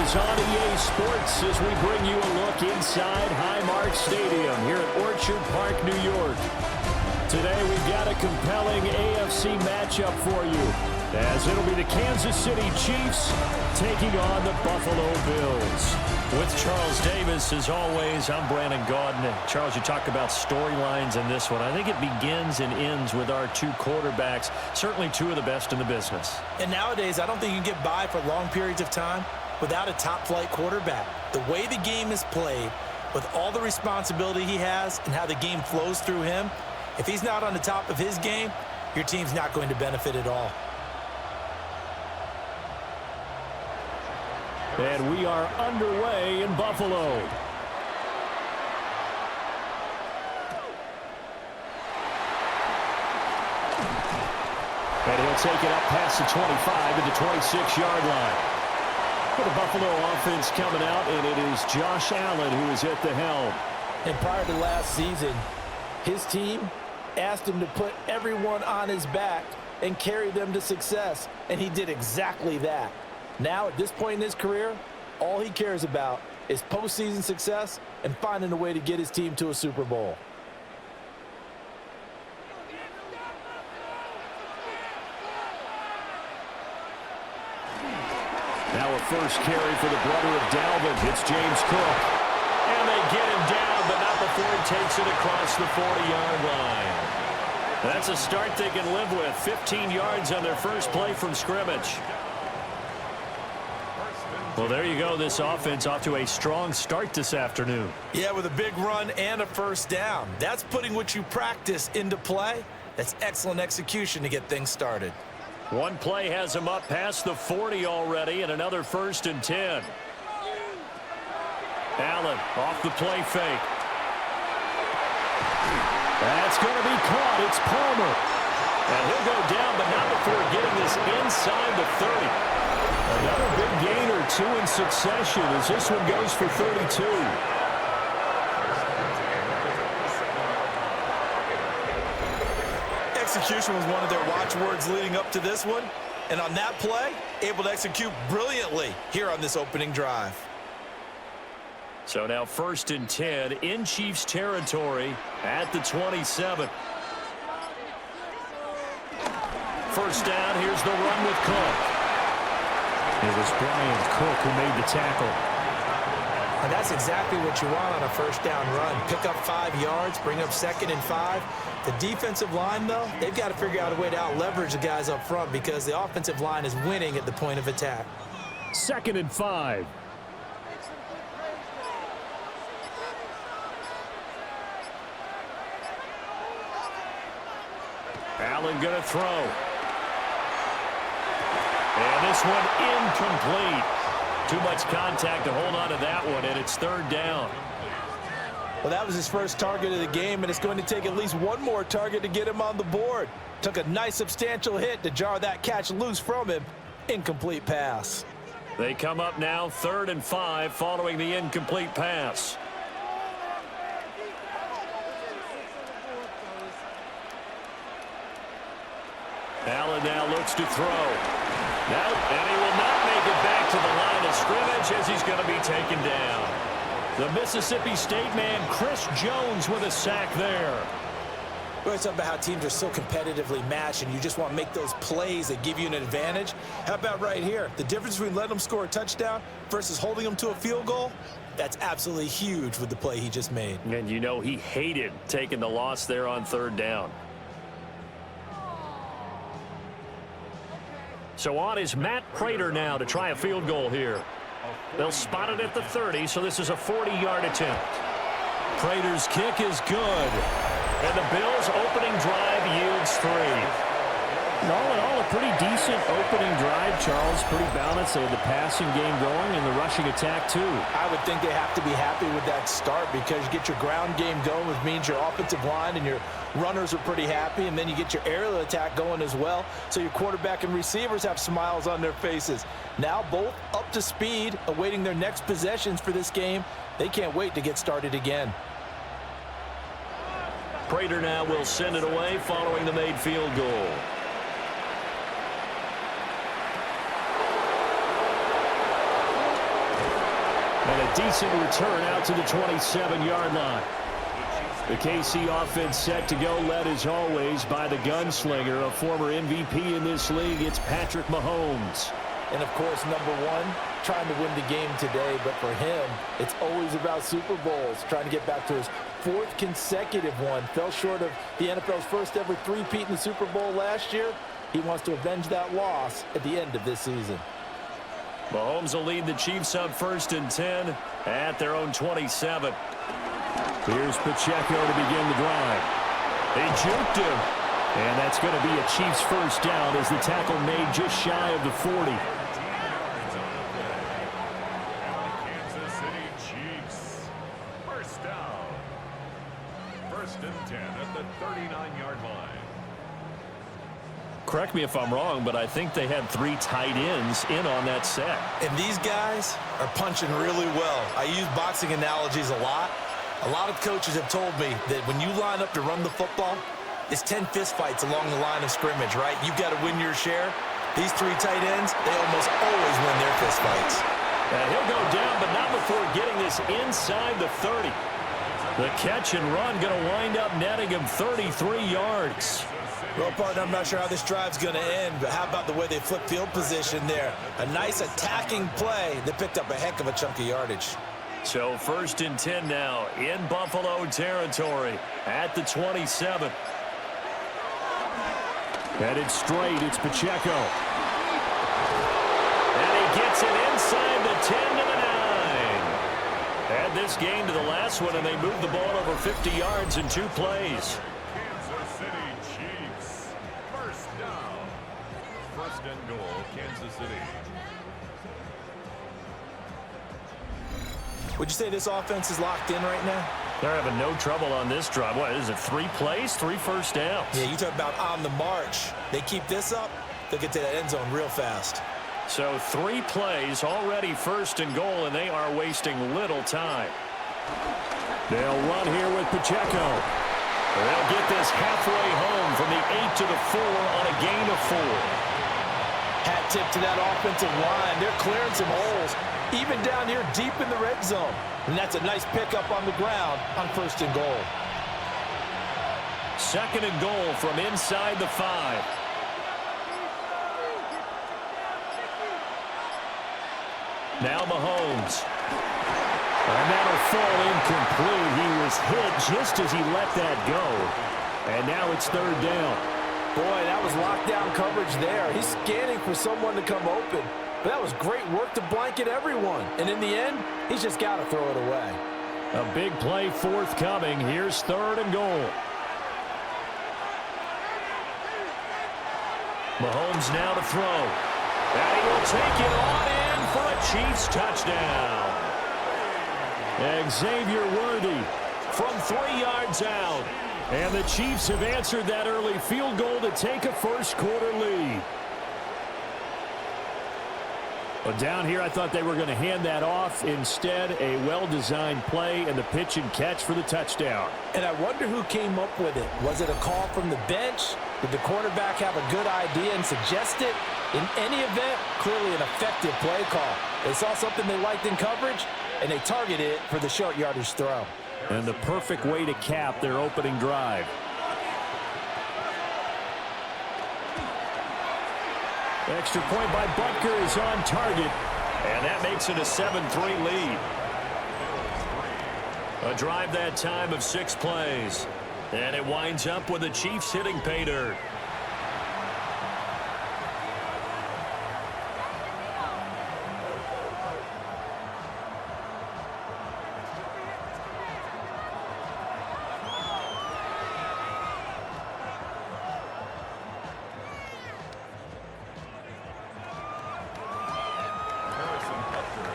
is on EA Sports as we bring you a look inside Highmark Stadium here at Orchard Park, New York. Today we've got a compelling AFC matchup for you, as it'll be the Kansas City Chiefs taking on the Buffalo Bills. With Charles Davis, as always, I'm Brandon Gaudin. Charles, you talk about storylines in this one. I think it begins and ends with our two quarterbacks, certainly two of the best in the business. And nowadays, I don't think you can get by for long periods of time without a top-flight quarterback. The way the game is played, with all the responsibility he has and how the game flows through him, if he's not on the top of his game, your team's not going to benefit at all. And we are underway in Buffalo. And he'll take it up past the 25 to the 26-yard line. For the Buffalo offense coming out, and it is Josh Allen who is at the helm. And prior to last season, his team asked him to put everyone on his back and carry them to success, and he did exactly that. Now, at this point in his career, all he cares about is postseason success and finding a way to get his team to a Super Bowl. Now a first carry for the brother of Dalvin. It's James Cook. And they get him down, but not before he takes it across the 40-yard line. That's a start they can live with. 15 yards on their first play from scrimmage. Well, there you go. This offense off to a strong start this afternoon. Yeah, with a big run and a first down. That's putting what you practice into play. That's excellent execution to get things started. One play has him up past the 40 already, and another 1st and 10. Allen off the play fake. That's going to be caught. It's Palmer. And he'll go down, but not before getting this inside the 30. Another big gain or two in succession as this one goes for 32. Execution was one of their watchwords leading up to this one. And on that play, able to execute brilliantly here on this opening drive. So now 1st and 10 in Chiefs territory at the 27. First down, here's the run with Cook. It was Brian Cook who made the tackle. And that's exactly what you want on a first down run. Pick up 5 yards, bring up 2nd and 5. The defensive line, though, they've got to figure out a way to out-leverage the guys up front because the offensive line is winning at the point of attack. 2nd and 5. Allen going to throw. And this one incomplete. Too much contact to hold on to that one, and it's 3rd down. Well, that was his first target of the game, and it's going to take at least one more target to get him on the board. Took a nice substantial hit to jar that catch loose from him. Incomplete pass. They come up now 3rd and 5 following the incomplete pass. Allen now looks to throw. Nope, and he will not make it back to the line of scrimmage as he's going to be taken down. The Mississippi State man, Chris Jones, with a sack there. We always talk about how teams are so competitively matched and you just want to make those plays that give you an advantage. How about right here? The difference between letting them score a touchdown versus holding them to a field goal, that's absolutely huge with the play he just made. And you know he hated taking the loss there on 3rd down. So on is Matt Prater now to try a field goal here. They'll spot it at the 30, so this is a 40-yard attempt. Prater's kick is good. And the Bills' opening drive yields 3. All in all, a pretty decent opening drive, Charles. Pretty balanced. They had the passing game going and the rushing attack, too. I would think they have to be happy with that start because you get your ground game going, which means your offensive line and your runners are pretty happy, and then you get your aerial attack going as well, so your quarterback and receivers have smiles on their faces. Now both up to speed, awaiting their next possessions for this game. They can't wait to get started again. Prater now will send it away following the made field goal. And a decent return out to the 27-yard line. The KC offense set to go, led as always by the gunslinger, a former MVP in this league. It's Patrick Mahomes. And, of course, number one, trying to win the game today. But for him, it's always about Super Bowls, trying to get back to his fourth consecutive one. Fell short of the NFL's first ever three-peat in the Super Bowl last year. He wants to avenge that loss at the end of this season. Mahomes will lead the Chiefs up 1st and 10 at their own 27. Here's Pacheco to begin the drive. They juked him. And that's going to be a Chiefs first down as the tackle made just shy of the 40. Kansas City Chiefs. First down. 1st and 10 at the 39-yard line. Correct me if I'm wrong, but I think they had 3 tight ends in on that set. And these guys are punching really well. I use boxing analogies a lot. A lot of coaches have told me that when you line up to run the football, it's 10 fistfights along the line of scrimmage, right? You've got to win your share. These 3 tight ends, they almost always win their fistfights. And he'll go down, but not before getting this inside the 30. The catch and run going to wind up netting him 33 yards. Well, partner, I'm not sure how this drive's going to end, but how about the way they flip field position there? A nice attacking play that picked up a heck of a chunk of yardage. So 1st and 10 now in Buffalo territory at the 27. Headed straight, it's Pacheco. And he gets it inside the 10 to the 9. Add this game to the last one, and they moved the ball over 50 yards in 2 plays. Kansas City Chiefs. First down. 1st and goal, Kansas City. Would you say this offense is locked in right now? They're having no trouble on this drive. What is it, 3 plays, 3 first downs? Yeah, you talk about on the march. They keep this up, they'll get to that end zone real fast. So 3 plays, already 1st and goal, and they are wasting little time. They'll run here with Pacheco. They'll get this halfway home from the 8 to the 4 on a gain of 4. Hat tip to that offensive line. They're clearing some holes, even down here deep in the red zone. And that's a nice pickup on the ground on 1st and goal. 2nd and goal from inside the 5. Now Mahomes. And that'll fall incomplete. He was hit just as he let that go. And now it's 3rd down. Boy, that was lockdown coverage there. He's scanning for someone to come open. But that was great work to blanket everyone. And in the end, he's just got to throw it away. A big play forthcoming. Here's 3rd and goal. Mahomes now to throw. And he will take it on in for a Chiefs touchdown. Xavier Worthy from 3 yards out. And the Chiefs have answered that early field goal to take a first-quarter lead. But down here, I thought they were going to hand that off. Instead, a well-designed play and the pitch and catch for the touchdown. And I wonder who came up with it. Was it a call from the bench? Did the quarterback have a good idea and suggest it? In any event, clearly an effective play call. They saw something they liked in coverage, and they targeted it for the short yardage throw. And the perfect way to cap their opening drive. Extra point by Butker is on target. And that makes it a 7-3 lead. A drive that time of 6 plays. And it winds up with the Chiefs hitting pay dirt.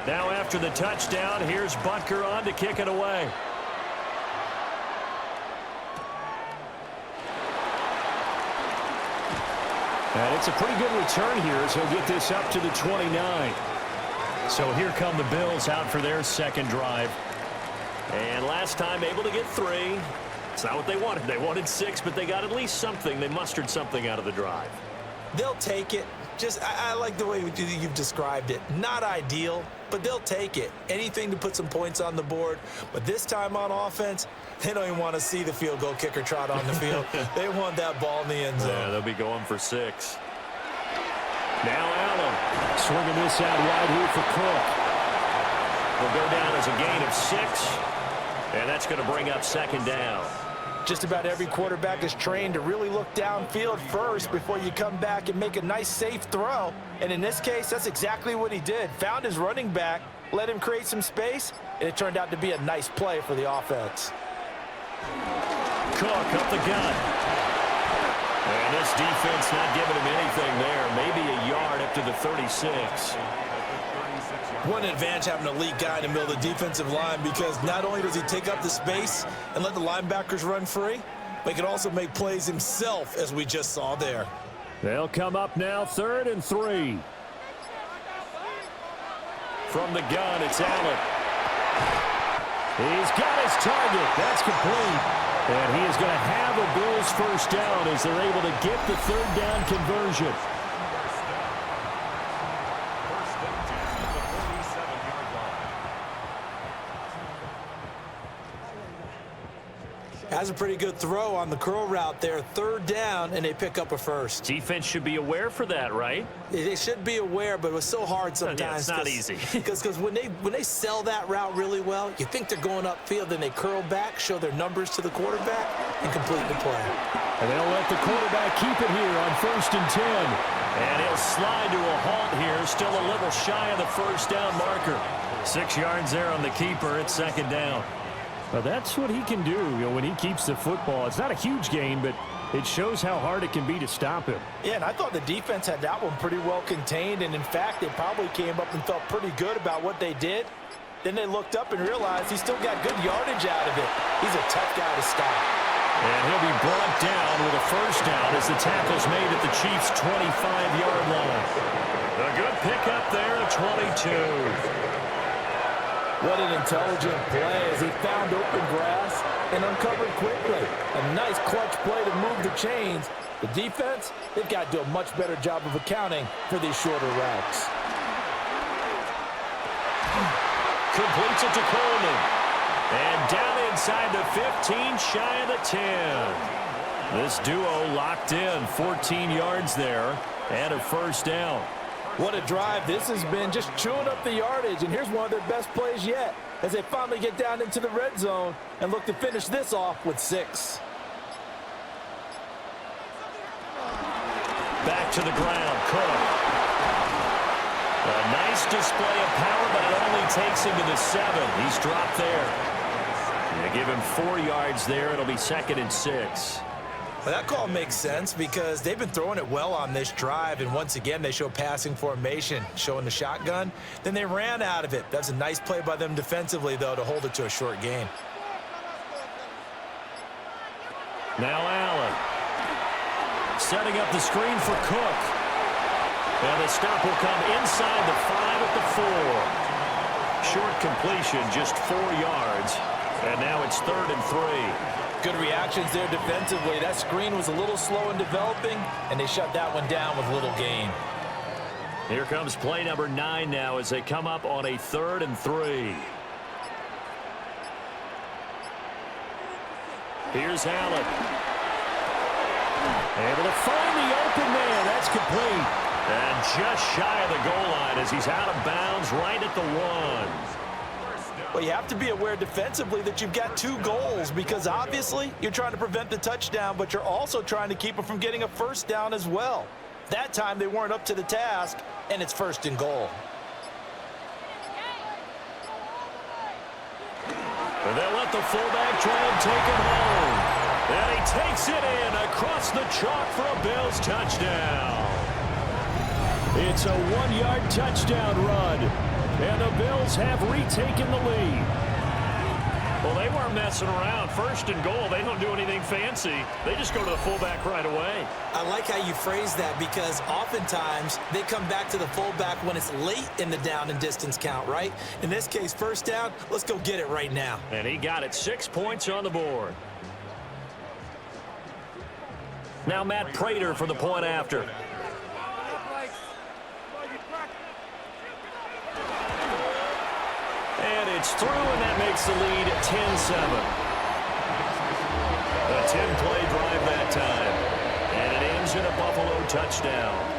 Now after the touchdown, here's Butker on to kick it away. And it's a pretty good return here as he'll get this up to the 29. So here come the Bills out for their second drive. And last time able to get 3. It's not what they wanted. They wanted 6, but they got at least something. They mustered something out of the drive. They'll take it. I like the way you've described it. Not ideal, but they'll take it. Anything to put some points on the board. But this time on offense, they don't even want to see the field goal kicker trot on the field. They want that ball in the end zone. Yeah, they'll be going for 6. Now Allen swinging this out wide here for Cook. Will go down as a gain of 6, and that's going to bring up 2nd down. Just about every quarterback is trained to really look downfield first before you come back and make a nice, safe throw. And in this case, that's exactly what he did. Found his running back, let him create some space, and it turned out to be a nice play for the offense. Cook up the gun. And this defense not giving him anything there. Maybe a yard up to the 36. One advantage having a elite guy in the middle of the defensive line, because not only does he take up the space and let the linebackers run free, but he can also make plays himself, as we just saw there. They'll come up now 3rd and 3. From the gun, it's Allen. He's got his target. That's complete. And he is going to have a Bills 1st down as they're able to get the 3rd down conversion. Has a pretty good throw on the curl route there. 3rd down, and they pick up a 1st. Defense should be aware for that, right? They should be aware, but it was so hard sometimes. Yeah, it's not easy. Because when they sell that route really well, you think they're going upfield, then they curl back, show their numbers to the quarterback, and complete the play. And they'll let the quarterback keep it here on 1st and 10. And he'll slide to a halt here, still a little shy of the 1st down marker. 6 yards there on the keeper. It's 2nd down. Well, that's what he can do, when he keeps the football. It's not a huge gain, but it shows how hard it can be to stop him. Yeah, and I thought the defense had that one pretty well contained, and in fact, they probably came up and felt pretty good about what they did. Then they looked up and realized he still got good yardage out of it. He's a tough guy to stop. And he'll be brought down with a 1st down as the tackle's made at the Chiefs' 25-yard line. A good pickup there at 22. What an intelligent play as he found open grass and uncovered quickly. A nice clutch play to move the chains. The defense, they've got to do a much better job of accounting for these shorter routes. Completes it to Coleman. And down inside the 15, shy of the 10. This duo locked in, 14 yards there, and a 1st down. What a drive this has been, just chewing up the yardage. And here's one of their best plays yet as they finally get down into the red zone and look to finish this off with 6. Back to the ground, Cook. A nice display of power, but it only takes him to the 7. He's dropped there. They give him 4 yards there. It'll be 2nd and 6. Well, that call makes sense because they've been throwing it well on this drive, and once again they show passing formation, showing the shotgun. Then they ran out of it. That's a nice play by them defensively, though, to hold it to a short gain. Now Allen. Setting up the screen for Cook. And the stop will come inside the 5 at the 4. Short completion, just 4 yards. And now it's 3rd and 3. Good reactions there defensively. That screen was a little slow in developing, and they shut that one down with little gain. Here comes play number 9 now as they come up on a 3rd and 3. Here's Allen. Able to find the open man. That's complete. And just shy of the goal line as he's out of bounds right at the 1. Well, you have to be aware defensively that you've got 2 goals because obviously you're trying to prevent the touchdown, but you're also trying to keep them from getting a 1st down as well. That time they weren't up to the task, and it's 1st and goal. And they'll let the fullback try and take him home. And he takes it in across the chalk for a Bills touchdown. It's a 1-yard touchdown run. And the Bills have retaken the lead. Well, they weren't messing around. 1st and goal, they don't do anything fancy. They just go to the fullback right away. I like how you phrase that because oftentimes they come back to the fullback when it's late in the down and distance count, right? In this case, 1st down, let's go get it right now. And he got it. 6 points on the board. Now Matt Prater for the point after. it's through, and that makes the lead 10-7. A 10-play drive that time, and it ends in a Buffalo touchdown.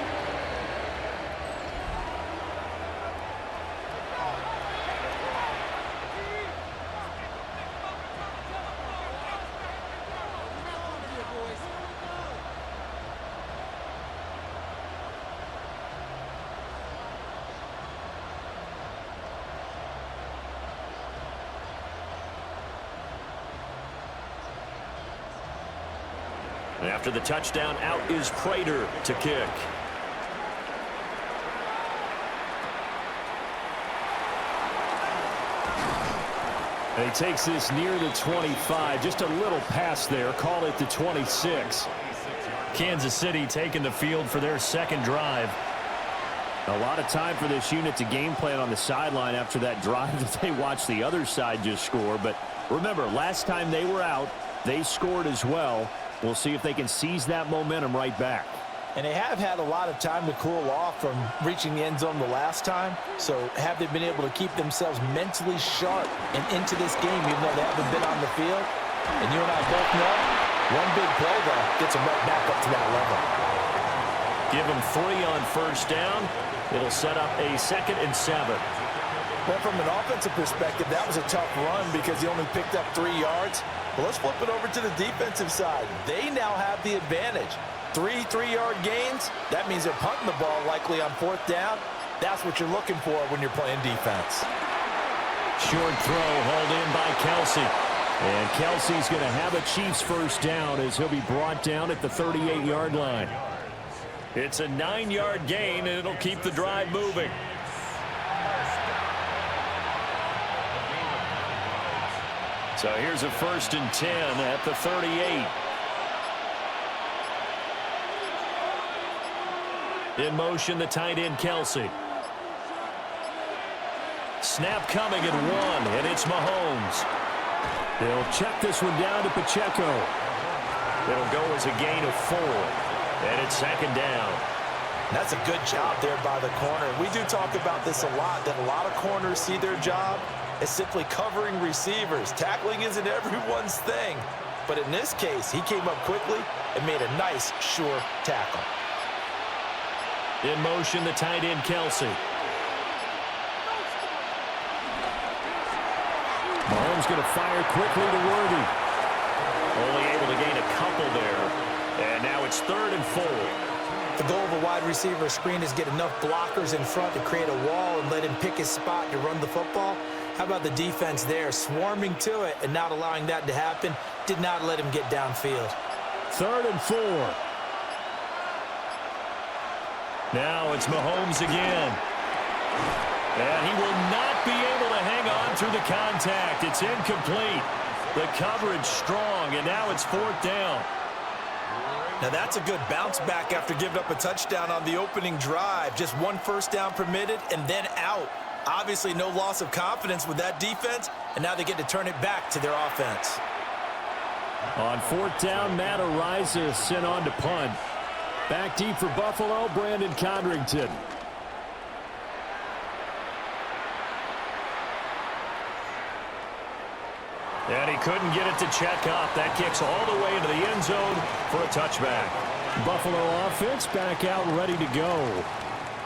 And after the touchdown, out is Prater to kick. And he takes this near the 25. Just a little pass there. Call it the 26. Kansas City taking the field for their second drive. A lot of time for this unit to game plan on the sideline after that drive that they watched the other side just score. But remember, last time they were out, they scored as well. We'll see if they can seize that momentum right back. And they have had a lot of time to cool off from reaching the end zone the last time. So have they been able to keep themselves mentally sharp and into this game, even though they haven't been on the field? And you and I both know, one big play, though, gets them right back up to that level. Give them 3 on first down. It'll set up a 2nd and 7. Well, from an offensive perspective, that was a tough run because he only picked up 3 yards. Well, let's flip it over to the defensive side. They now have the advantage. 3 3-yard gains. That means they're punting the ball likely on 4th down. That's what you're looking for when you're playing defense. Short throw hauled in by Kelsey. And Kelsey's going to have a Chiefs first down as he'll be brought down at the 38-yard line. It's a 9-yard gain, and it'll keep the drive moving. So here's a 1st and 10 at the 38. In motion, the tight end, Kelsey. Snap coming at 1, and it's Mahomes. They'll check this one down to Pacheco. It'll go as a gain of 4, and it's 2nd down. That's a good job there by the corner. We do talk about this a lot, that a lot of corners see their job as simply covering receivers. Tackling isn't everyone's thing. But in this case, he came up quickly and made a nice, sure tackle. In motion, the tight end, Kelsey. Mahomes going to fire quickly to Worthy. Only able to gain a couple there. And now it's 3rd and 4. The goal of a wide receiver screen is get enough blockers in front to create a wall and let him pick his spot to run the football. How about the defense there, swarming to it and not allowing that to happen? Did not let him get downfield. 3rd and 4. Now it's Mahomes again. And he will not be able to hang on through the contact. It's incomplete. The coverage strong, and now it's 4th down. Now that's a good bounce back after giving up a touchdown on the opening drive. Just 1 first down permitted and then out. Obviously no loss of confidence with that defense, and now they get to turn it back to their offense. On 4th down, Matt Ariza sent on to punt. Back deep for Buffalo, Brandon Codrington. And he couldn't get it to check up. That kicks all the way into the end zone for a touchback. Buffalo offense back out ready to go.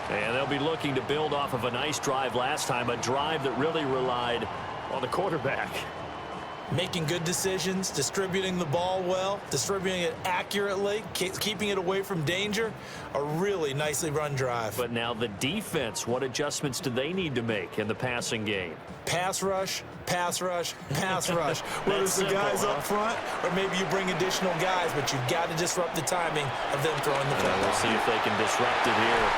And they'll be looking to build off of a nice drive last time, a drive that really relied on the quarterback. Making good decisions, distributing the ball well, distributing it accurately, keeping it away from danger. A really nicely run drive. But now the defense, what adjustments do they need to make in the passing game? Pass rush, pass rush, pass rush. Whether it's the guys up front or maybe you bring additional guys, but you've got to disrupt the timing of them throwing the football. We'll see if they can disrupt it here.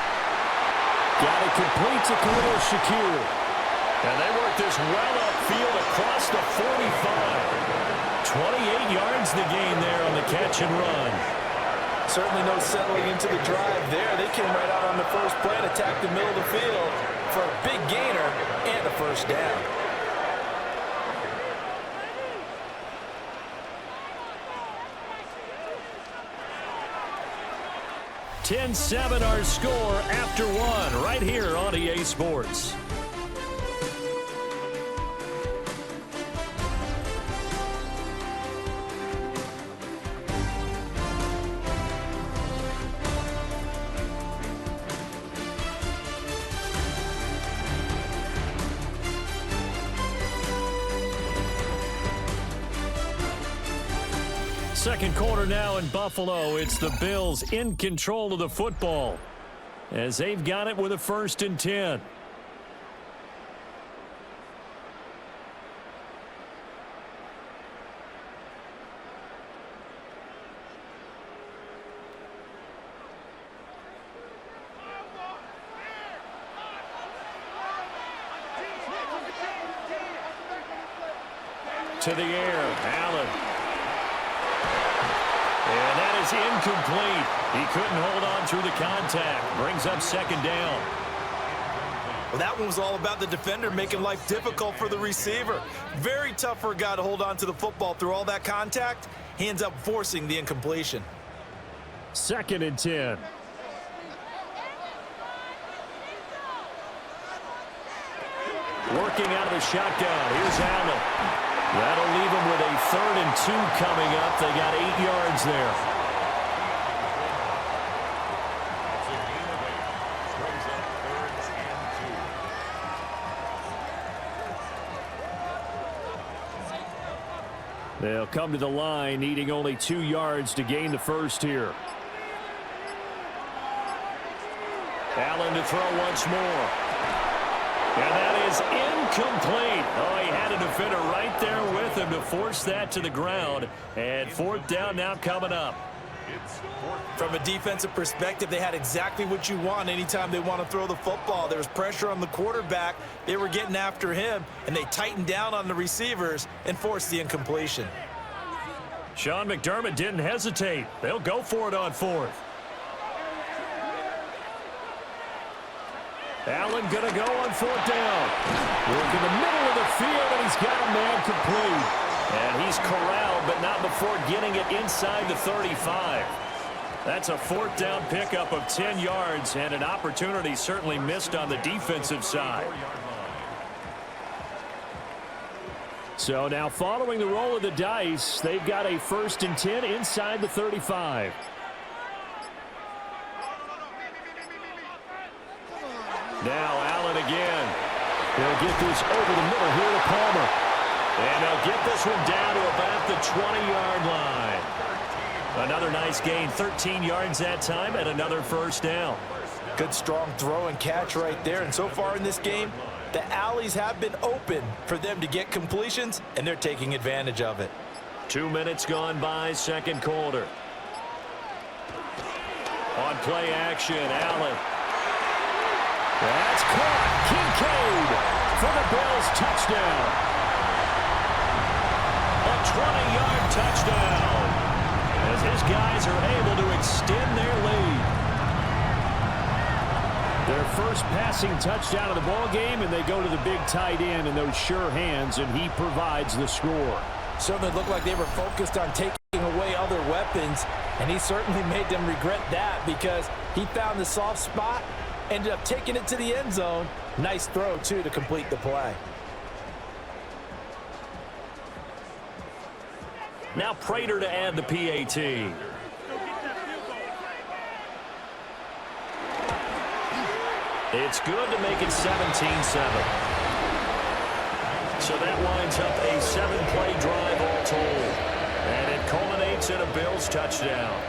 Got it complete to Khalil Shakir. And they work this well upfield across the 45. 28 yards the gain there on the catch and run. Certainly no settling into the drive there. They came right out on the first play and attacked the middle of the field for a big gainer and a first down. (10-7) our score after 1 right here on EA Sports. Second quarter now in Buffalo. It's the Bills in control of the football as they've got it with a 1st and 10. To the air, Allen. And that is incomplete. He couldn't hold on through the contact. Brings up 2nd down. Well, that one was all about the defender making life difficult for the receiver. Very tough for a guy to hold on to the football through all that contact. He ends up forcing the incompletion. 2nd and 10. Working out of the shotgun. Here's Allen. That'll leave them with a 3rd and 2 coming up. They got 8 yards there. They'll come to the line, needing only 2 yards to gain the first here. Allen to throw once more. And that is incomplete. Oh, he had a defender right there with him to force that to the ground. And 4th down now coming up. From a defensive perspective, they had exactly what you want anytime they want to throw the football. There was pressure on the quarterback. They were getting after him, and they tightened down on the receivers and forced the incompletion. Sean McDermott didn't hesitate. They'll go for it on 4th. Allen going to go on 4th down. Work in the middle of the field, and he's got a man complete. And he's corralled, but not before getting it inside the 35. That's a 4th down pickup of 10 yards, and an opportunity certainly missed on the defensive side. So now following the roll of the dice, they've got a 1st and 10 inside the 35. Now Allen again. He'll get this over the middle here to Palmer. And they'll get this one down to about the 20-yard line. Another nice gain, 13 yards that time, and another 1st down. Good strong throw and catch right there. And so far in this game, the alleys have been open for them to get completions, and they're taking advantage of it. 2 minutes gone by, 2nd quarter. On play action, Allen. That's caught. Kincaid for the Bills touchdown. A 20-yard touchdown as his guys are able to extend their lead. Their first passing touchdown of the ball game, and they go to the big tight end in those sure hands, and he provides the score. Certainly looked like they were focused on taking away other weapons, and he certainly made them regret that because he found the soft spot, ended up taking it to the end zone. Nice throw, too, to complete the play. Now Prater to add the PAT. It's good to make it 17-7. So that winds up a 7-play drive all told. And it culminates in a Bills touchdown.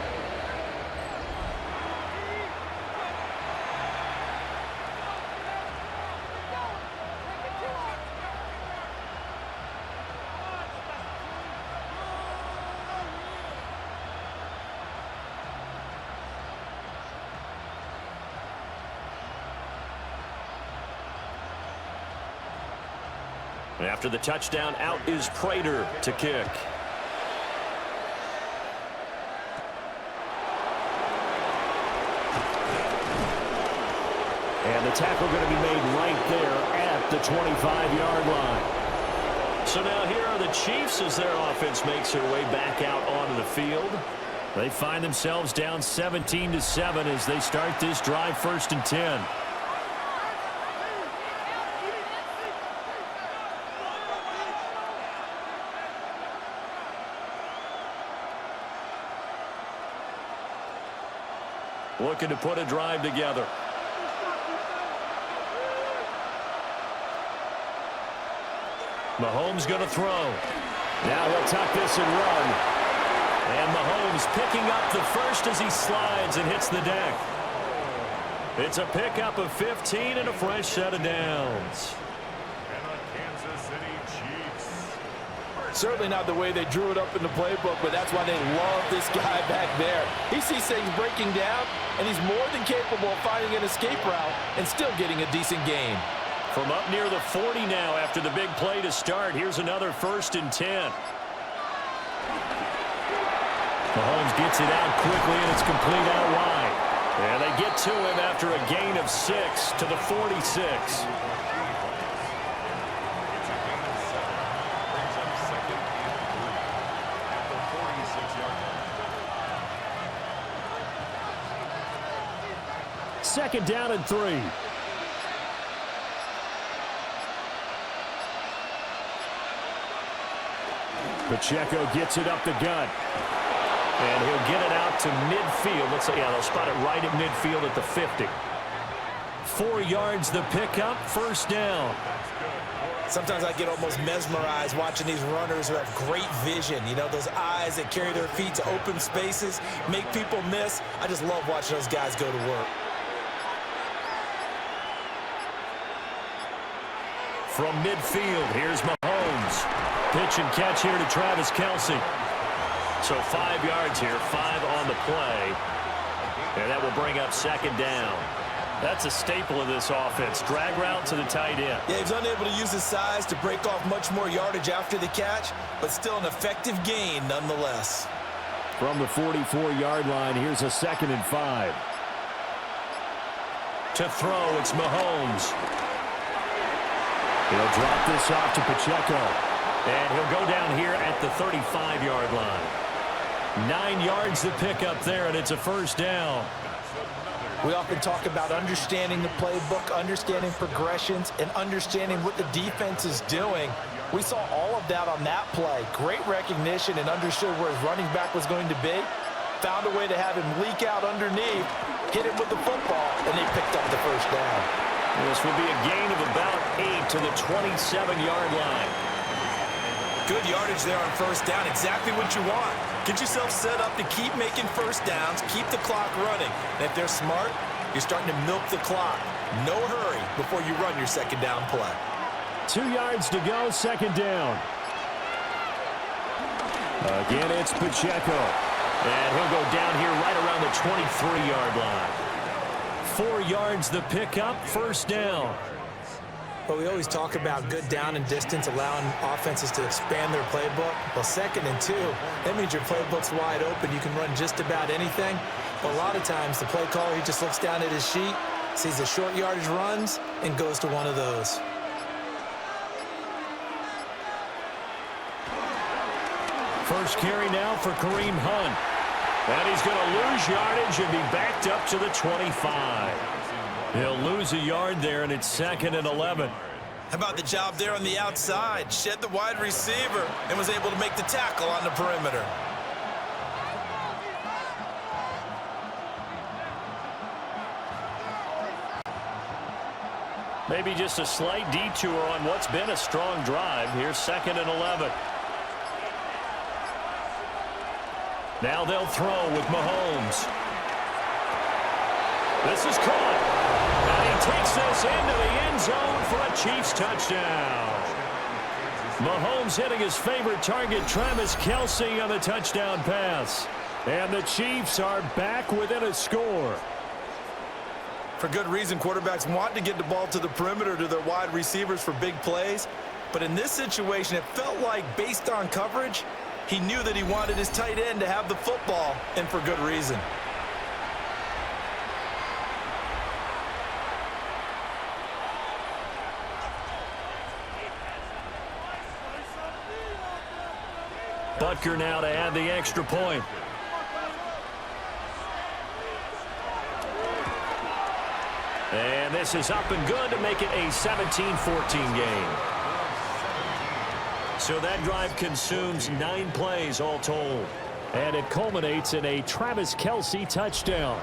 After the touchdown, out is Prater to kick. And the tackle going to be made right there at the 25-yard line. So now here are the Chiefs as their offense makes their way back out onto the field. They find themselves down 17-7 as they start this drive 1st and 10. Looking to put a drive together. Mahomes going to throw. Now he'll tuck this and run. And Mahomes picking up the first as he slides and hits the deck. It's a pickup of 15 and a fresh set of downs. And the Kansas City Chiefs. Certainly not the way they drew it up in the playbook, but that's why they love this guy back there. He sees things breaking down, and he's more than capable of finding an escape route and still getting a decent gain. From up near the 40 now after the big play to start, here's another 1st and 10. Mahomes gets it out quickly, and it's complete out wide. And they get to him after a gain of 6 to the 46. Second down and 3. Pacheco gets it up the gut. And he'll get it out to midfield. Let's say, yeah, they'll spot it right at midfield at the 50. 4 yards the pickup, 1st down. Sometimes I get almost mesmerized watching these runners who have great vision. You know, those eyes that carry their feet to open spaces, make people miss. I just love watching those guys go to work. From midfield, here's Mahomes. Pitch and catch here to Travis Kelce. So 5 yards here, 5 on the play. And that will bring up 2nd down. That's a staple of this offense. Drag route to the tight end. Yeah, he's unable to use his size to break off much more yardage after the catch, but still an effective gain nonetheless. From the 44-yard line, here's a 2nd and 5. To throw, it's Mahomes. He'll drop this off to Pacheco. And he'll go down here at the 35-yard line. 9 yards to pick up there, and it's a 1st down. We often talk about understanding the playbook, understanding progressions, and understanding what the defense is doing. We saw all of that on that play. Great recognition and understood where his running back was going to be. Found a way to have him leak out underneath, hit him with the football, and they picked up the 1st down. This will be a gain of about 8 to the 27-yard line. Good yardage there on 1st down. Exactly what you want. Get yourself set up to keep making 1st downs, keep the clock running. And if they're smart, you're starting to milk the clock. No hurry before you run your 2nd down play. 2 yards to go, 2nd down. Again, it's Pacheco. And he'll go down here right around the 23-yard line. 4 yards the pickup, 1st down. Well, we always talk about good down and distance, allowing offenses to expand their playbook. Well, 2nd and 2, that means your playbook's wide open. You can run just about anything. But a lot of times, the play caller, he just looks down at his sheet, sees the short yardage runs, and goes to one of those. First carry now for Kareem Hunt. And he's going to lose yardage and be backed up to the 25. He'll lose a yard there, and it's 2nd and 11. How about the job there on the outside? Shed the wide receiver and was able to make the tackle on the perimeter. Maybe just a slight detour on what's been a strong drive. Here's 2nd and 11. Now they'll throw with Mahomes. This is caught. And he takes this into the end zone for a Chiefs touchdown. Mahomes hitting his favorite target, Travis Kelce, on the touchdown pass. And the Chiefs are back within a score. For good reason, quarterbacks want to get the ball to the perimeter to their wide receivers for big plays. But in this situation, it felt like, based on coverage, he knew that he wanted his tight end to have the football, and for good reason. Butker now to add the extra point. And this is up and good to make it a 17-14 game. So that drive consumes 9 plays all told. And it culminates in a Travis Kelce touchdown.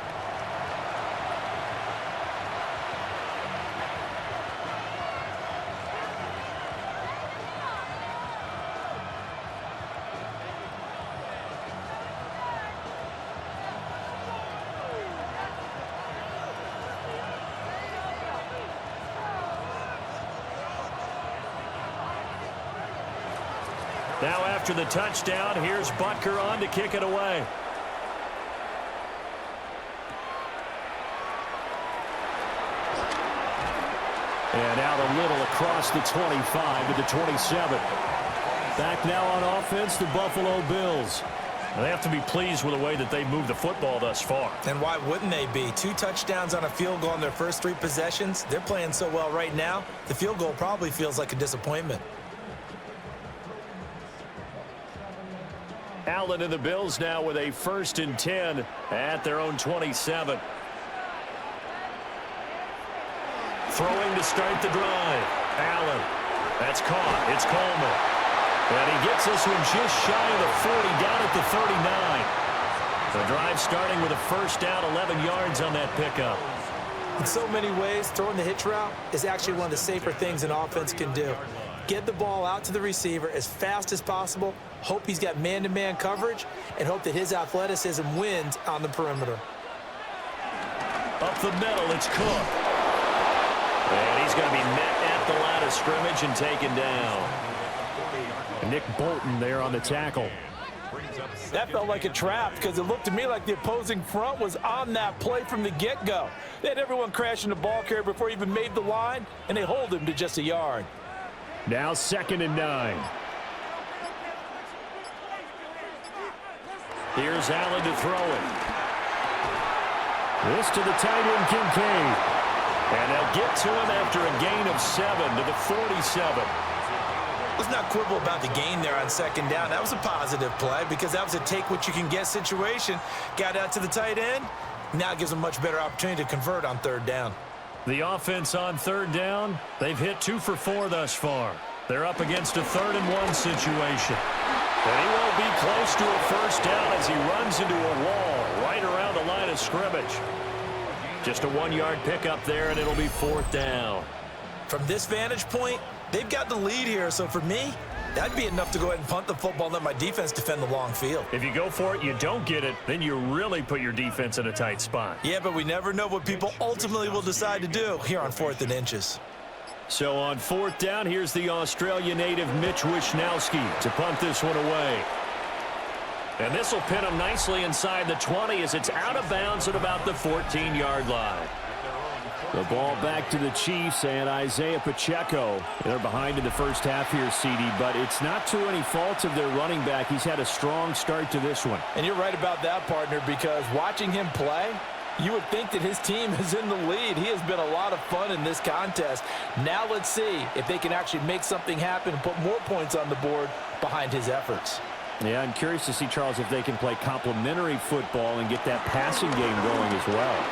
Now after the touchdown, here's Butker on to kick it away. And out a little across the 25 to the 27. Back now on offense, the Buffalo Bills. They have to be pleased with the way that they've moved the football thus far. And why wouldn't they be? 2 touchdowns on a field goal in their first 3 possessions. They're playing so well right now, the field goal probably feels like a disappointment. Allen and the Bills now with a 1st and 10 at their own 27. Throwing to start the drive. Allen. That's caught. It's Coleman. And he gets this one just shy of the 40, down at the 39. The drive starting with a first down, 11 yards on that pickup. In so many ways, throwing the hitch route is actually one of the safer things an offense can do. Get the ball out to the receiver as fast as possible, hope he's got man-to-man coverage, and hope that his athleticism wins on the perimeter. Up the middle, it's Cook. And he's going to be met at the line of scrimmage and taken down. Nick Bolton there on the tackle. That felt like a trap because it looked to me like the opposing front was on that play from the get-go. They had everyone crashing the ball carrier before he even made the line, and they hold him to just a yard. Now 2nd and 9. Here's Allen to throw it. This to the tight end, Kincaid. And they'll get to him after a gain of 7 to the 47. Let's not quibble about the gain there on 2nd down. That was a positive play because that was a take-what-you-can-get situation. Got out to the tight end. Now it gives them a much better opportunity to convert on 3rd down. The offense on 3rd down, they've hit 2 for 4 thus far. They're up against a 3rd and 1 situation. And he will be close to a first down as he runs into a wall right around the line of scrimmage. Just a 1-yard pickup there, and it'll be 4th down. From this vantage point, they've got the lead here, so for me, that'd be enough to go ahead and punt the football and let my defense defend the long field. If you go for it, you don't get it, then you really put your defense in a tight spot. Yeah, but we never know what people ultimately will decide to do here on 4th and inches. So on 4th down, here's the Australia native Mitch Wishnowski to punt this one away. And this will pin him nicely inside the 20 as it's out of bounds at about the 14-yard line. The ball back to the Chiefs and Isaiah Pacheco. They're behind in the first half here, CD, but it's not to any fault of their running back. He's had a strong start to this one. And you're right about that, partner, because watching him play, you would think that his team is in the lead. He has been a lot of fun in this contest. Now let's see if they can actually make something happen and put more points on the board behind his efforts. Yeah, I'm curious to see, Charles, if they can play complementary football and get that passing game going as well.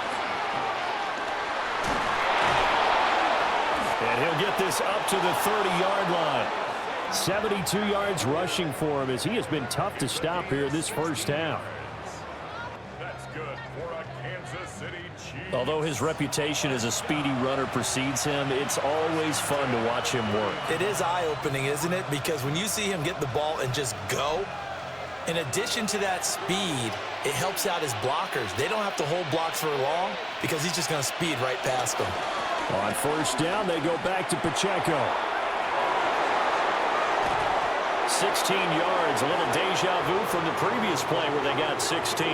And he'll get this up to the 30-yard line. 72 yards rushing for him as he has been tough to stop here this first half. That's good for a Kansas City Chiefs. Although his reputation as a speedy runner precedes him, it's always fun to watch him work. It is eye-opening, isn't it? Because when you see him get the ball and just go, in addition to that speed, it helps out his blockers. They don't have to hold blocks for long because he's just going to speed right past them. On first down, they go back to Pacheco. 16 yards, a little deja vu from the previous play where they got 16.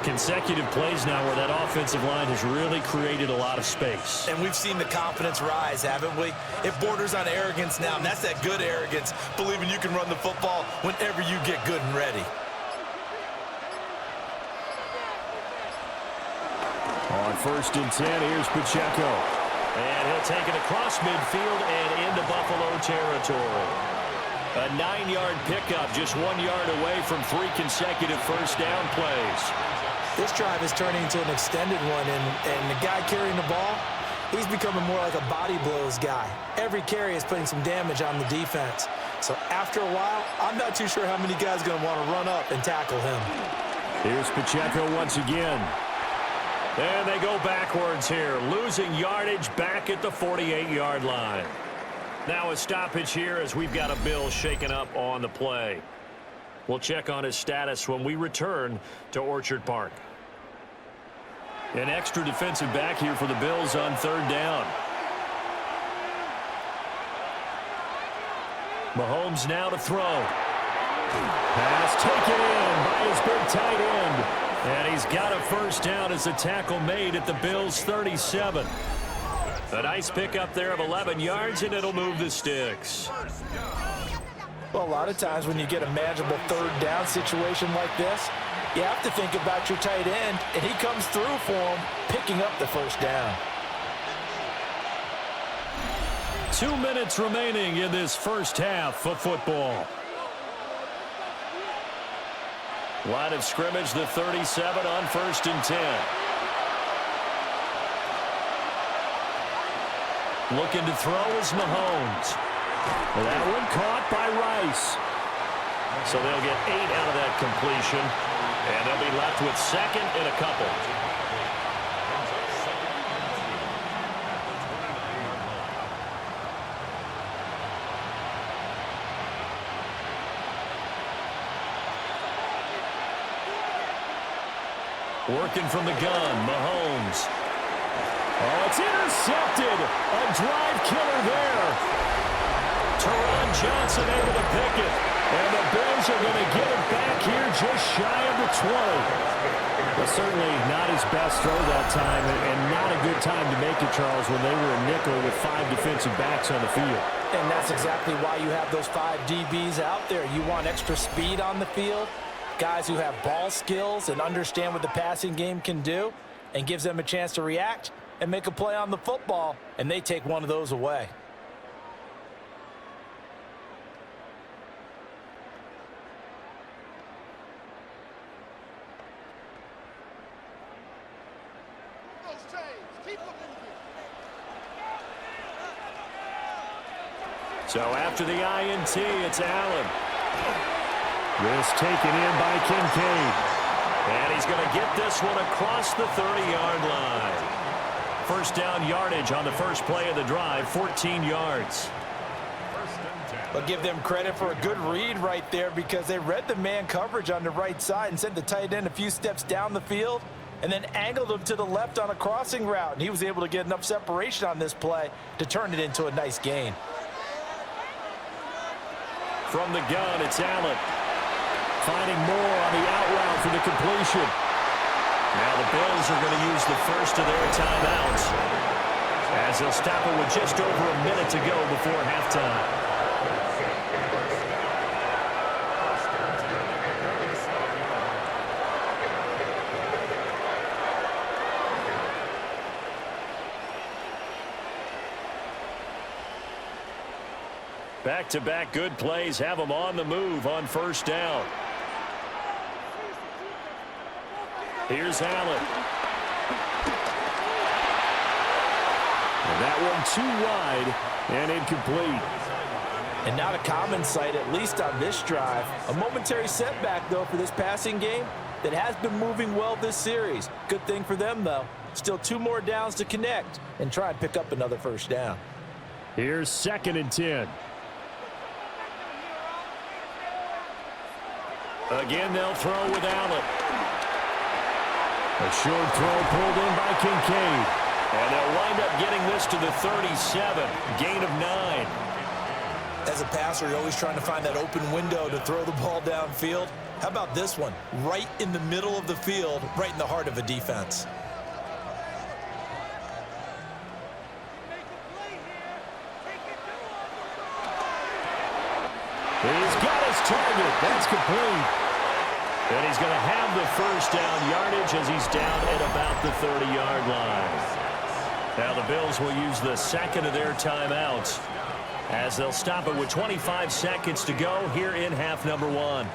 Consecutive plays now where that offensive line has really created a lot of space. And we've seen the confidence rise, haven't we? It borders on arrogance now, and that's that good arrogance, believing you can run the football whenever you get good and ready. On first and 10, here's Pacheco. And he'll take it across midfield and into Buffalo territory. A 9-yard pickup, just 1 yard away from 3 consecutive first down plays. This drive is turning into an extended one, and the guy carrying the ball, he's becoming more like a body blows guy. Every carry is putting some damage on the defense. So after a while, I'm not too sure how many guys are going to want to run up and tackle him. Here's Pacheco once again. And they go backwards here, losing yardage back at the 48-yard line. Now a stoppage here as we've got a Bill shaken up on the play. We'll check on his status when we return to Orchard Park. An extra defensive back here for the Bills on 3rd down. Mahomes now to throw. Pass taken in by his big tight end. And he's got a first down as a tackle made at the Bills' 37. A nice pickup there of 11 yards, and it'll move the sticks. Well, a lot of times when you get a manageable third down situation like this, you have to think about your tight end, and he comes through for him, picking up the first down. 2 minutes remaining in this first half of football. Line of scrimmage, the 37 on 1st and 10. Looking to throw is Mahomes. That one caught by Rice. So they'll get 8 out of that completion. And they'll be left with second and a couple. Working from the gun, Mahomes. Oh, it's intercepted. A drive killer there. Teron Johnson able to pick it. And the Bills are going to get it back here just shy of the 20. Well, certainly not his best throw that time, and not a good time to make it, Charles, when they were a nickel with 5 defensive backs on the field. And that's exactly why you have those 5 DBs out there. You want extra speed on the field, guys who have ball skills and understand what the passing game can do, and gives them a chance to react and make a play on the football, and they take one of those away. So after the INT, it's Allen. This taken in by Kincaid. And he's going to get this one across the 30-yard line. First down yardage on the first play of the drive, 14 yards. But give them credit for a good read right there, because they read the man coverage on the right side and sent the tight end a few steps down the field and then angled him to the left on a crossing route. And he was able to get enough separation on this play to turn it into a nice gain. From the gun, it's Allen. Finding more on the out route for the completion. Now the Bills are going to use the first of their timeouts, as they'll stop it with just over a minute to go before halftime. Back-to-back good plays have them on the move on first down. Here's Allen. And that one too wide and incomplete. And not a common sight, at least on this drive. A momentary setback, though, for this passing game that has been moving well this series. Good thing for them, though. Still 2 more downs to connect and try and pick up another first down. Here's 2nd and 10. Again, they'll throw with Allen. A short throw pulled in by Kincaid. And they'll wind up getting this to the 37. Gain of 9. As a passer, you're always trying to find that open window to throw the ball downfield. How about this one? Right in the middle of the field, right in the heart of a defense. He's got his target. That's complete. And he's going to have the first down yardage as he's down at about the 30-yard line. Now the Bills will use the second of their timeouts, as they'll stop it with 25 seconds to go here in half number 1.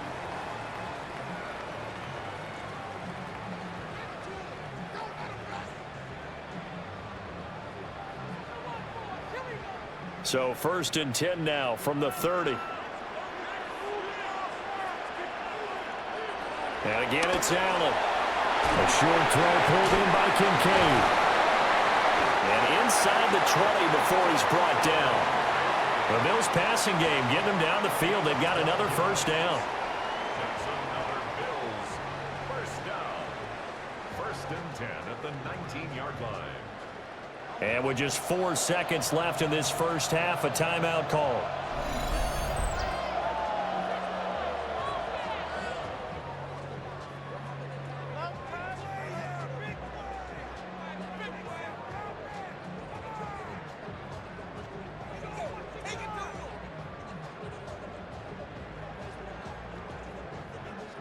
So 1st and 10 now from the 30. And again, it's Allen. A short throw pulled in by Kincaid. And inside the 20 before he's brought down. The Bills passing game getting them down the field. They've got another first down. That's another Bills first down. 1st and 10 at the 19-yard line. And with just 4 seconds left in this first half, a timeout call.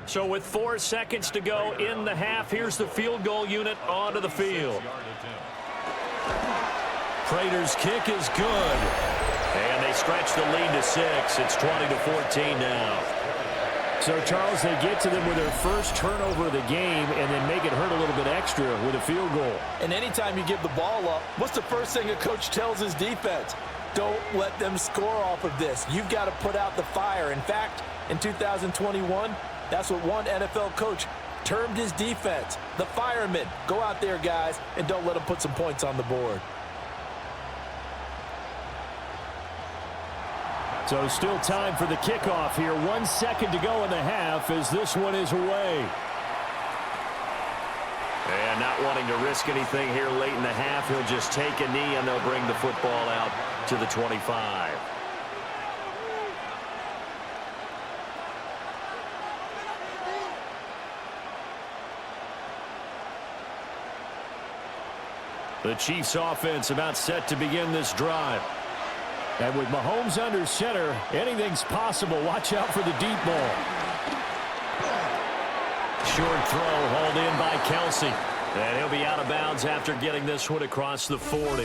So with 4 seconds to go in the half, here's the field goal unit onto the field. Prater's kick is good. And they stretch the lead to 6. It's 20-14 now. So, Charles, they get to them with their first turnover of the game and then make it hurt a little bit extra with a field goal. And anytime you give the ball up, what's the first thing a coach tells his defense? Don't let them score off of this. You've got to put out the fire. In fact, in 2021, that's what one NFL coach termed his defense, the firemen. Go out there, guys, and don't let them put some points on the board. So still time for the kickoff here. 1 second to go in the half as this one is away. And not wanting to risk anything here late in the half, he'll just take a knee and they'll bring the football out to the 25. The Chiefs offense about set to begin this drive. And with Mahomes under center, anything's possible. Watch out for the deep ball. Short throw hauled in by Kelsey. And he'll be out of bounds after getting this one across the 40.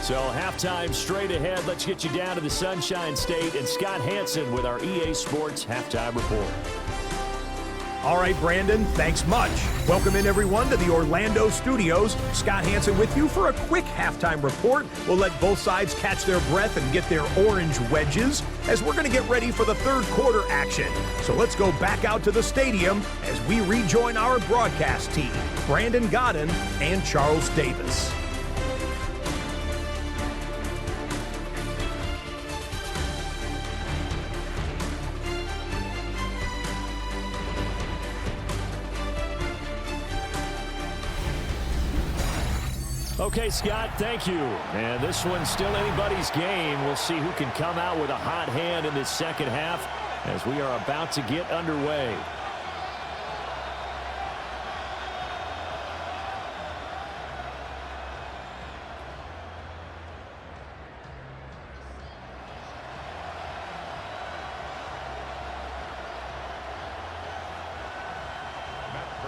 So halftime straight ahead. Let's get you down to the Sunshine State and Scott Hansen with our EA Sports Halftime Report. All right, Brandon, thanks much. Welcome in, everyone, to the Orlando studios. Scott Hansen with you for a quick halftime report. We'll let both sides catch their breath and get their orange wedges as we're going to get ready for the third quarter action. So let's go back out to the stadium as we rejoin our broadcast team, Brandon Godden and Charles Davis. Okay, Scott, thank you. And this one's still anybody's game. We'll see who can come out with a hot hand in this second half as we are about to get underway.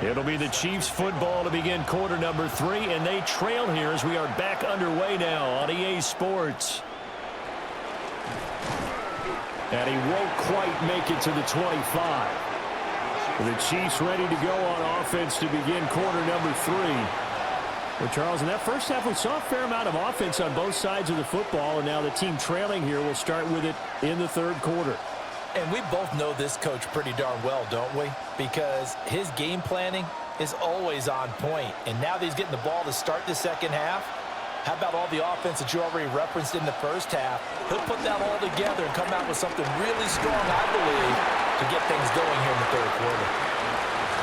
It'll be the Chiefs football to begin quarter number 3, and they trail here as we are back underway now on EA Sports. And he won't quite make it to the 25. The Chiefs ready to go on offense to begin quarter number 3. Well, Charles, in that first half, we saw a fair amount of offense on both sides of the football, and now the team trailing here will start with it in the third quarter. And we both know this coach pretty darn well, don't we? Because his game planning is always on point. And now that he's getting the ball to start the second half, how about all the offense that you already referenced in the first half? He'll put that all together and come out with something really strong, I believe, to get things going here in the third quarter.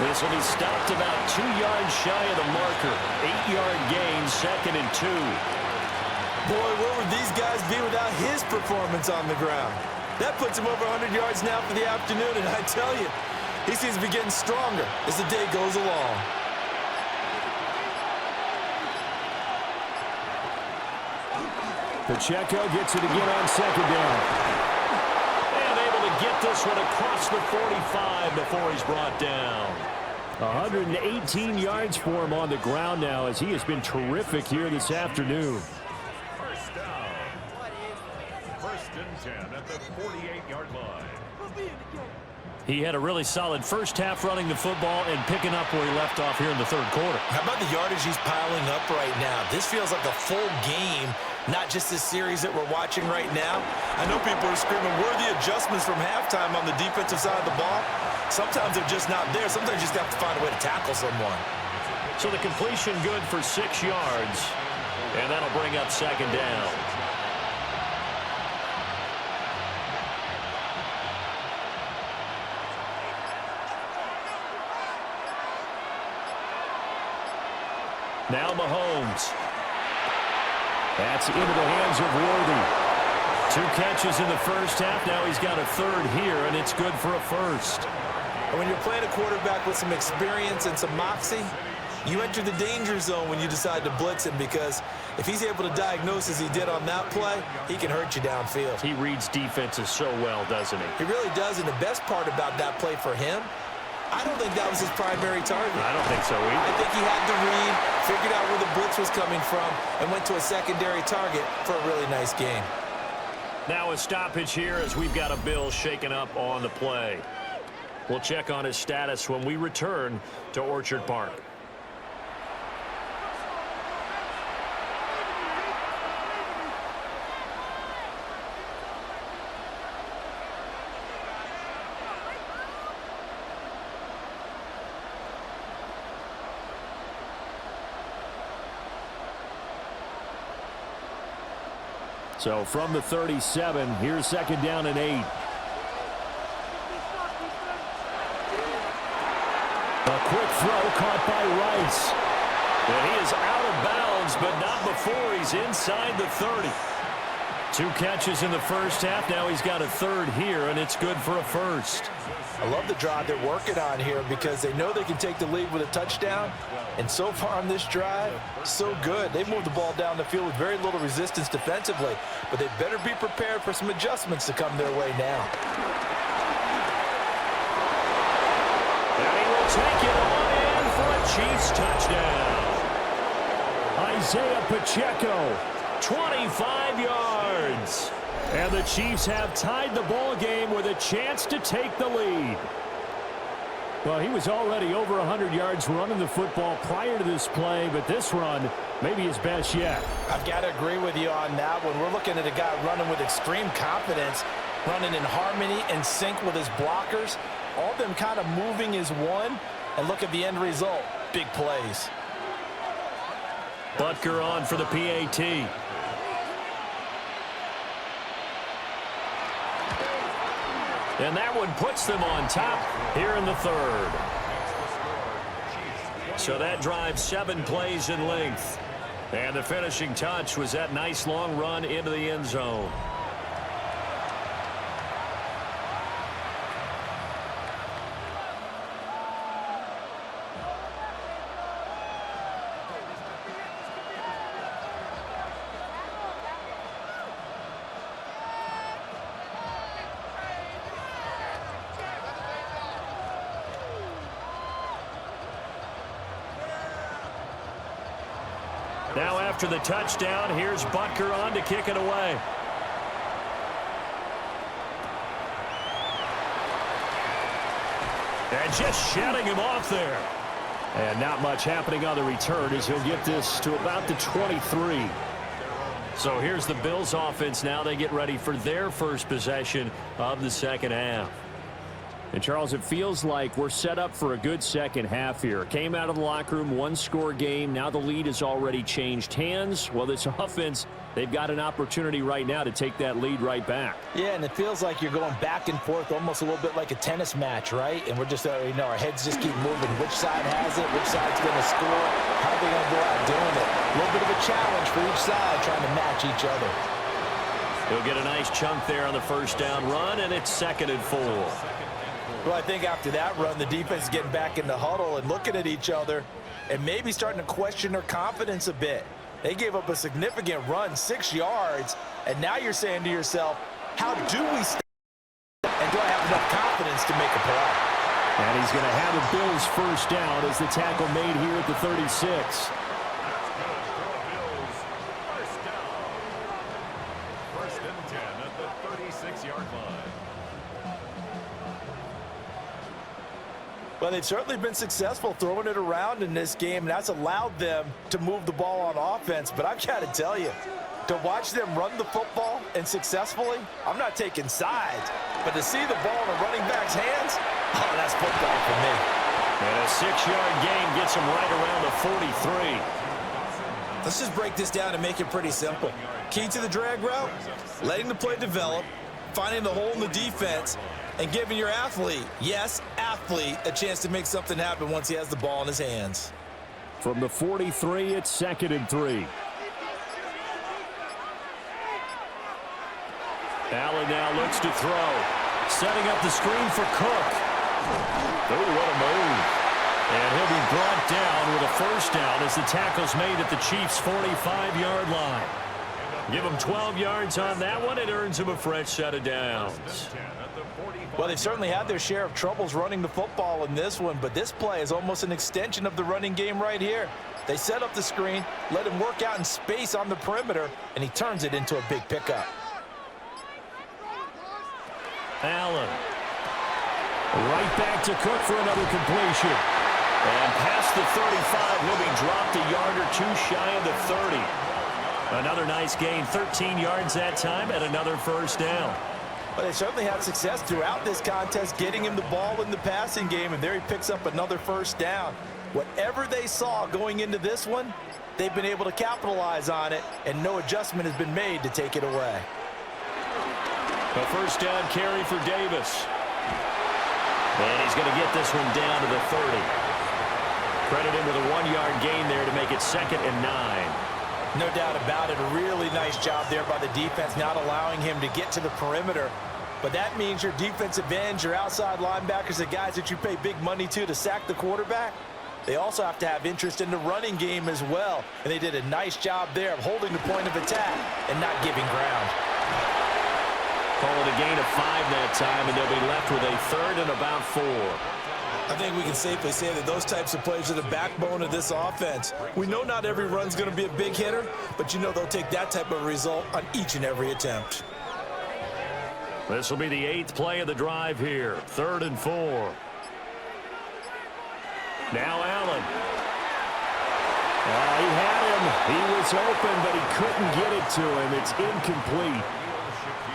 This will be stopped about 2 yards shy of the marker. 8-yard gain, 2nd and 2. Boy, where would these guys be without his performance on the ground? That puts him over 100 yards now for the afternoon, and I tell you, he seems to be getting stronger as the day goes along. Pacheco gets it again on second down. And able to get this one across the 45 before he's brought down. 118 yards for him on the ground now as he has been terrific here this afternoon. First down. First and 10 at the 48-yard line. He had a really solid first half running the football and picking up where he left off here in the third quarter. How about the yardage he's piling up right now? This feels like a full game, not just this series that we're watching right now. I know people are screaming, where are the adjustments from halftime on the defensive side of the ball? Sometimes they're just not there. Sometimes you just have to find a way to tackle someone. So the completion good for 6 yards, and that'll bring up second down. Now Mahomes. That's into the hands of Worthy. 2 catches in the first half. Now he's got a third here, and it's good for a first. And when you're playing a quarterback with some experience and some moxie, You enter the danger zone when you decide to blitz him, because if he's able to diagnose as he did on that play, he can hurt you downfield. He reads defenses so well, doesn't he? He really does, and the best part about that play for him, I don't think that was his primary target. I don't think so either. I think he had the read, figured out where the blitz was coming from, and went to a secondary target for a really nice game. Now a stoppage here as we've got a Bill shaken up on the play. We'll check on his status when we return to Orchard Park. So from the 37, here's second down and 8. A quick throw caught by Rice. And he is out of bounds, but not before he's inside the 30. 2 catches in the first half. Now he's got a third here, and it's good for a first. I love the drive they're working on here because they know they can take the lead with a touchdown. And so far on this drive, so good. They've moved the ball down the field with very little resistance defensively, but they better be prepared for some adjustments to come their way now. And he will take it on in for a Chiefs touchdown. Isaiah Pacheco, 25 yards. And the Chiefs have tied the ball game with a chance to take the lead. Well, he was already over 100 yards running the football prior to this play, but this run may be his best yet. I've got to agree with you on that one. We're looking at a guy running with extreme confidence, running in harmony and sync with his blockers. All of them kind of moving as one, and look at the end result. Big plays. Butker on for the PAT. And that one puts them on top here in the third. So that drives 7 plays in length. And the finishing touch was that nice long run into the end zone. Now after the touchdown, here's Butker on to kick it away. And just shutting him off there. And not much happening on the return as he'll get this to about the 23. So here's the Bills offense now. They get ready for their first possession of the second half. And, Charles, it feels like we're set up for a good second half here. Came out of the locker room, 1-score game. Now the lead has already changed hands. Well, this offense, they've got an opportunity right now to take that lead right back. Yeah, and it feels like you're going back and forth, almost a little bit like a tennis match, right? And we're just, our heads just keep moving. Which side has it? Which side's going to score? How are they going to go out doing it? A little bit of a challenge for each side, trying to match each other. He'll get a nice chunk there on the first down run, and it's 2nd and 4. Well, I think after that run, the defense is getting back in the huddle and looking at each other and maybe starting to question their confidence a bit. They gave up a significant run, 6 yards, and now you're saying to yourself, how do we stop? And do I have enough confidence to make a play? And he's going to have a Bills first down as the tackle made here at the 36. First and 10 at the 36-yard line. Well, they've certainly been successful throwing it around in this game, and that's allowed them to move the ball on offense. But I've got to tell you, to watch them run the football and successfully, I'm not taking sides, but to see the ball in a running back's hands, oh, that's football for me. And a 6-yard gain gets him right around the 43. Let's just break this down and make it pretty simple. Key to the drag route, letting the play develop, finding the hole in the defense, and giving your athlete, yes, athlete, a chance to make something happen once he has the ball in his hands. From the 43, it's 2nd and 3. Allen now looks to throw. Setting up the screen for Cook. Oh, what a move. And he'll be brought down with a first down as the tackle's made at the Chiefs' 45-yard line. Give him 12 yards on that one. It earns him a fresh set of downs. Well, they've certainly had their share of troubles running the football in this one, but this play is almost an extension of the running game right here. They set up the screen, let him work out in space on the perimeter, and he turns it into a big pickup. Allen. Right back to Cook for another completion. And past the 35, he'll be dropped a yard or two shy of the 30. Another nice gain, 13 yards that time, and another first down. But they certainly had success throughout this contest getting him the ball in the passing game, and there he picks up another first down. Whatever they saw going into this one, they've been able to capitalize on it, and no adjustment has been made to take it away. A first down carry for Davis. And he's going to get this one down to the 30. Credit him with a 1-yard gain there to make it 2nd and 9. No doubt about it. A really nice job there by the defense, not allowing him to get to the perimeter. But that means your defensive ends, your outside linebackers, the guys that you pay big money to sack the quarterback, they also have to have interest in the running game as well. And they did a nice job there of holding the point of attack and not giving ground. Call it a gain of 5 that time, and they'll be left with a 3rd and about 4. I think we can safely say that those types of plays are the backbone of this offense. We know not every run's going to be a big hitter, but you know they'll take that type of result on each and every attempt. This will be the 8th play of the drive here. 3rd and 4. Now Allen. He had him. He was open, but he couldn't get it to him. It's incomplete.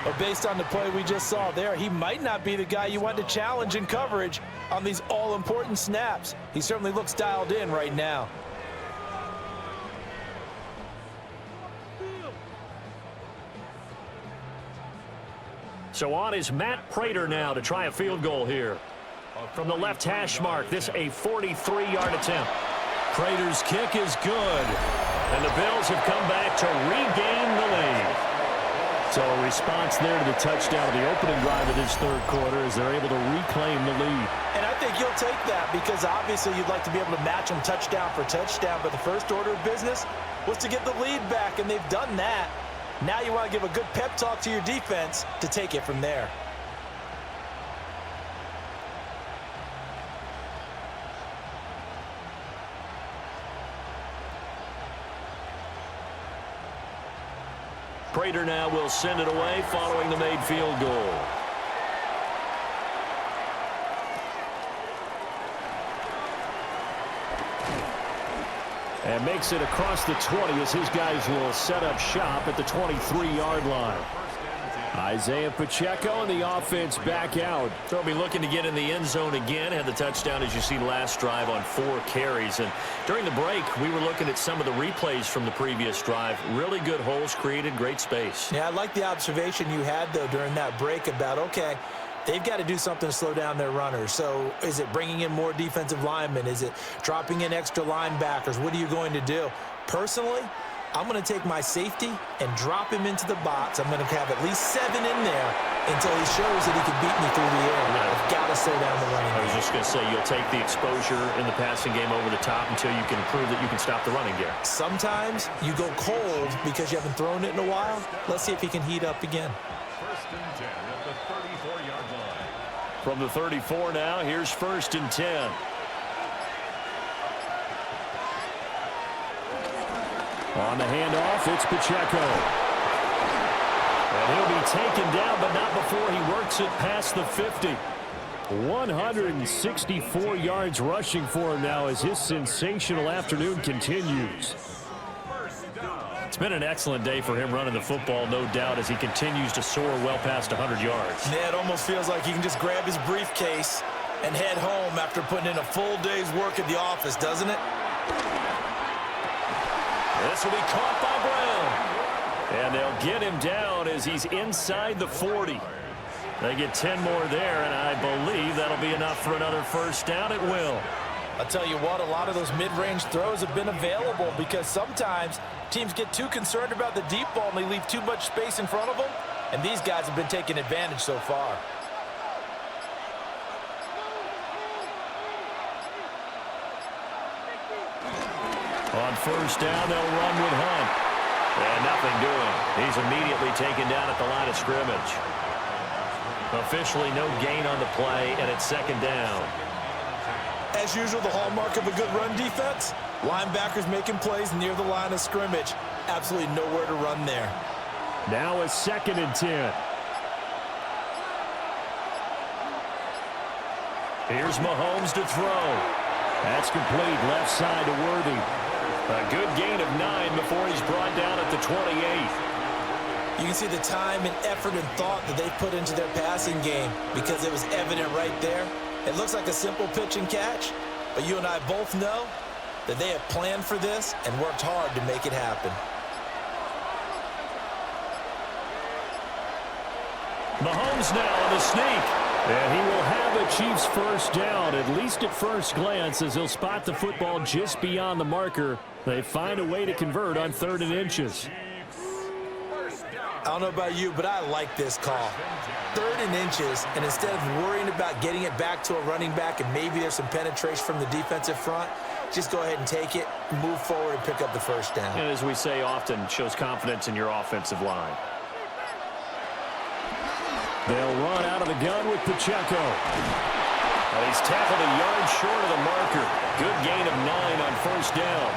But based on the play we just saw there, he might not be the guy you want to challenge in coverage on these all-important snaps. He certainly looks dialed in right now. So on is Matt Prater now to try a field goal here. From the left hash mark, this a 43-yard attempt. Prater's kick is good. And the Bills have come back to regain the lead. So a response there to the touchdown of the opening drive of this 3rd quarter as they're able to reclaim the lead. And I think you'll take that because obviously you'd like to be able to match them touchdown for touchdown, but the first order of business was to get the lead back, and they've done that. Now you want to give a good pep talk to your defense to take it from there. Prater now will send it away following the made field goal. And makes it across the 20 as his guys will set up shop at the 23-yard line. Isaiah Pacheco and the offense back out. They'll be looking to get in the end zone again. Had the touchdown, as you see, last drive on 4 carries. And during the break, we were looking at some of the replays from the previous drive. Really good holes created, great space. Yeah, I like the observation you had, though, during that break about, okay, they've got to do something to slow down their runners. So is it bringing in more defensive linemen? Is it dropping in extra linebackers? What are you going to do? Personally, I'm going to take my safety and drop him into the box. I'm going to have at least 7 in there until he shows that he can beat me through the air. I've got to slow down the running game. I was just going to say, you'll take the exposure in the passing game over the top until you can prove that you can stop the running game. Sometimes you go cold because you haven't thrown it in a while. Let's see if he can heat up again. 1st and 10 at the 34-yard line. From the 34 now, here's 1st and 10. On the handoff, it's Pacheco. And he'll be taken down, but not before he works it past the 50. 164 yards rushing for him now as his sensational afternoon continues. It's been an excellent day for him running the football, no doubt, as he continues to soar well past 100 yards. Yeah, it almost feels like he can just grab his briefcase and head home after putting in a full day's work at the office, doesn't it? This will be caught by Brown. And they'll get him down as he's inside the 40. They get 10 more there, and I believe that'll be enough for another first down. It will. I'll tell you what, a lot of those mid-range throws have been available because sometimes teams get too concerned about the deep ball and they leave too much space in front of them, and these guys have been taking advantage so far. On first down, they'll run with Hunt. And nothing doing. He's immediately taken down at the line of scrimmage. Officially no gain on the play, and it's second down. As usual, the hallmark of a good run defense, linebackers making plays near the line of scrimmage. Absolutely nowhere to run there. Now a 2nd and 10. Here's Mahomes to throw. That's complete, left side to Worthy. A good gain of 9 before he's brought down at the 28. You can see the time and effort and thought that they put into their passing game because it was evident right there. It looks like a simple pitch and catch, but you and I both know that they have planned for this and worked hard to make it happen. Mahomes now on the sneak. And he will have a Chiefs first down, at least at first glance, as he'll spot the football just beyond the marker. They find a way to convert on 3rd and inches. I don't know about you, but I like this call. 3rd and inches, and instead of worrying about getting it back to a running back and maybe there's some penetration from the defensive front, just go ahead and take it, move forward, and pick up the first down. And as we say often, shows confidence in your offensive line. They'll run out of the gun with Pacheco. And he's tackled a yard short of the marker. Good gain of 9 on first down.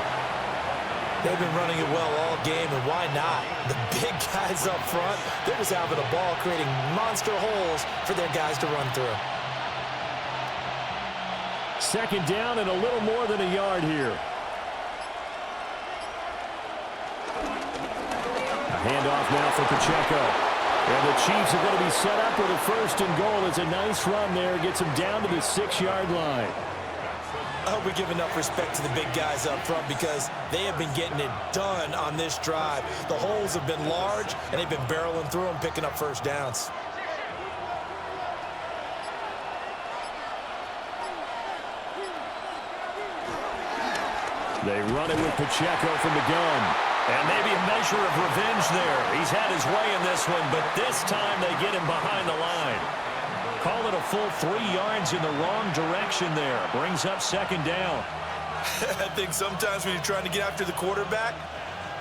They've been running it well all game, and why not? The big guys up front, they're just having the ball, creating monster holes for their guys to run through. 2nd down and a little more than a yard here. A handoff now for Pacheco. And the Chiefs are going to be set up with a 1st and goal. It's a nice run there. Gets them down to the 6-yard line. I hope we give enough respect to the big guys up front because they have been getting it done on this drive. The holes have been large, and they've been barreling through them, picking up first downs. They run it with Pacheco from the gun. And maybe a measure of revenge there. He's had his way in this one, but this time they get him behind the line. Call it a full 3 yards in the wrong direction there. Brings up 2nd down. I think sometimes when you're trying to get after the quarterback,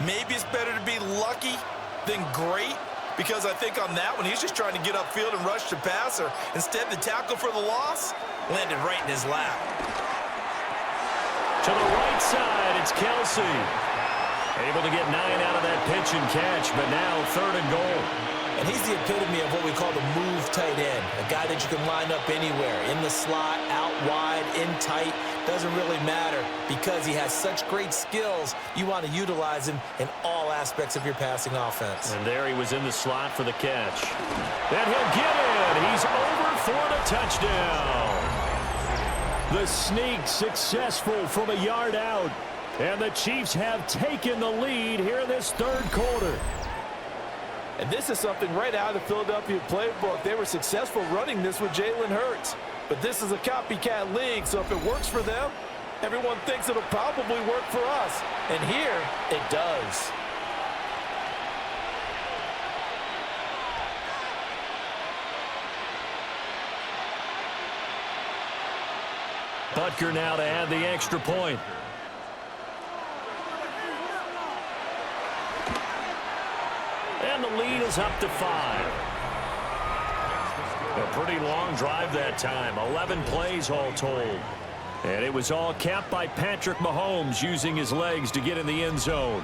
maybe it's better to be lucky than great, because I think on that one, he's just trying to get upfield and rush the passer. Instead, the tackle for the loss landed right in his lap. To the right side, it's Kelsey. Able to get 9 out of that pitch and catch, but now 3rd and goal. And he's the epitome of what we call the move tight end, a guy that you can line up anywhere, in the slot, out wide, in tight, doesn't really matter because he has such great skills. You want to utilize him in all aspects of your passing offense. And there he was in the slot for the catch. And he'll get it. He's over for the touchdown. The sneak successful from a yard out. And the Chiefs have taken the lead here in this 3rd quarter. And this is something right out of the Philadelphia playbook. They were successful running this with Jalen Hurts. But this is a copycat league, so if it works for them, everyone thinks it'll probably work for us. And here, it does. Butker now to add the extra point. And the lead is up to 5. A pretty long drive that time. 11 plays all told. And it was all capped by Patrick Mahomes using his legs to get in the end zone.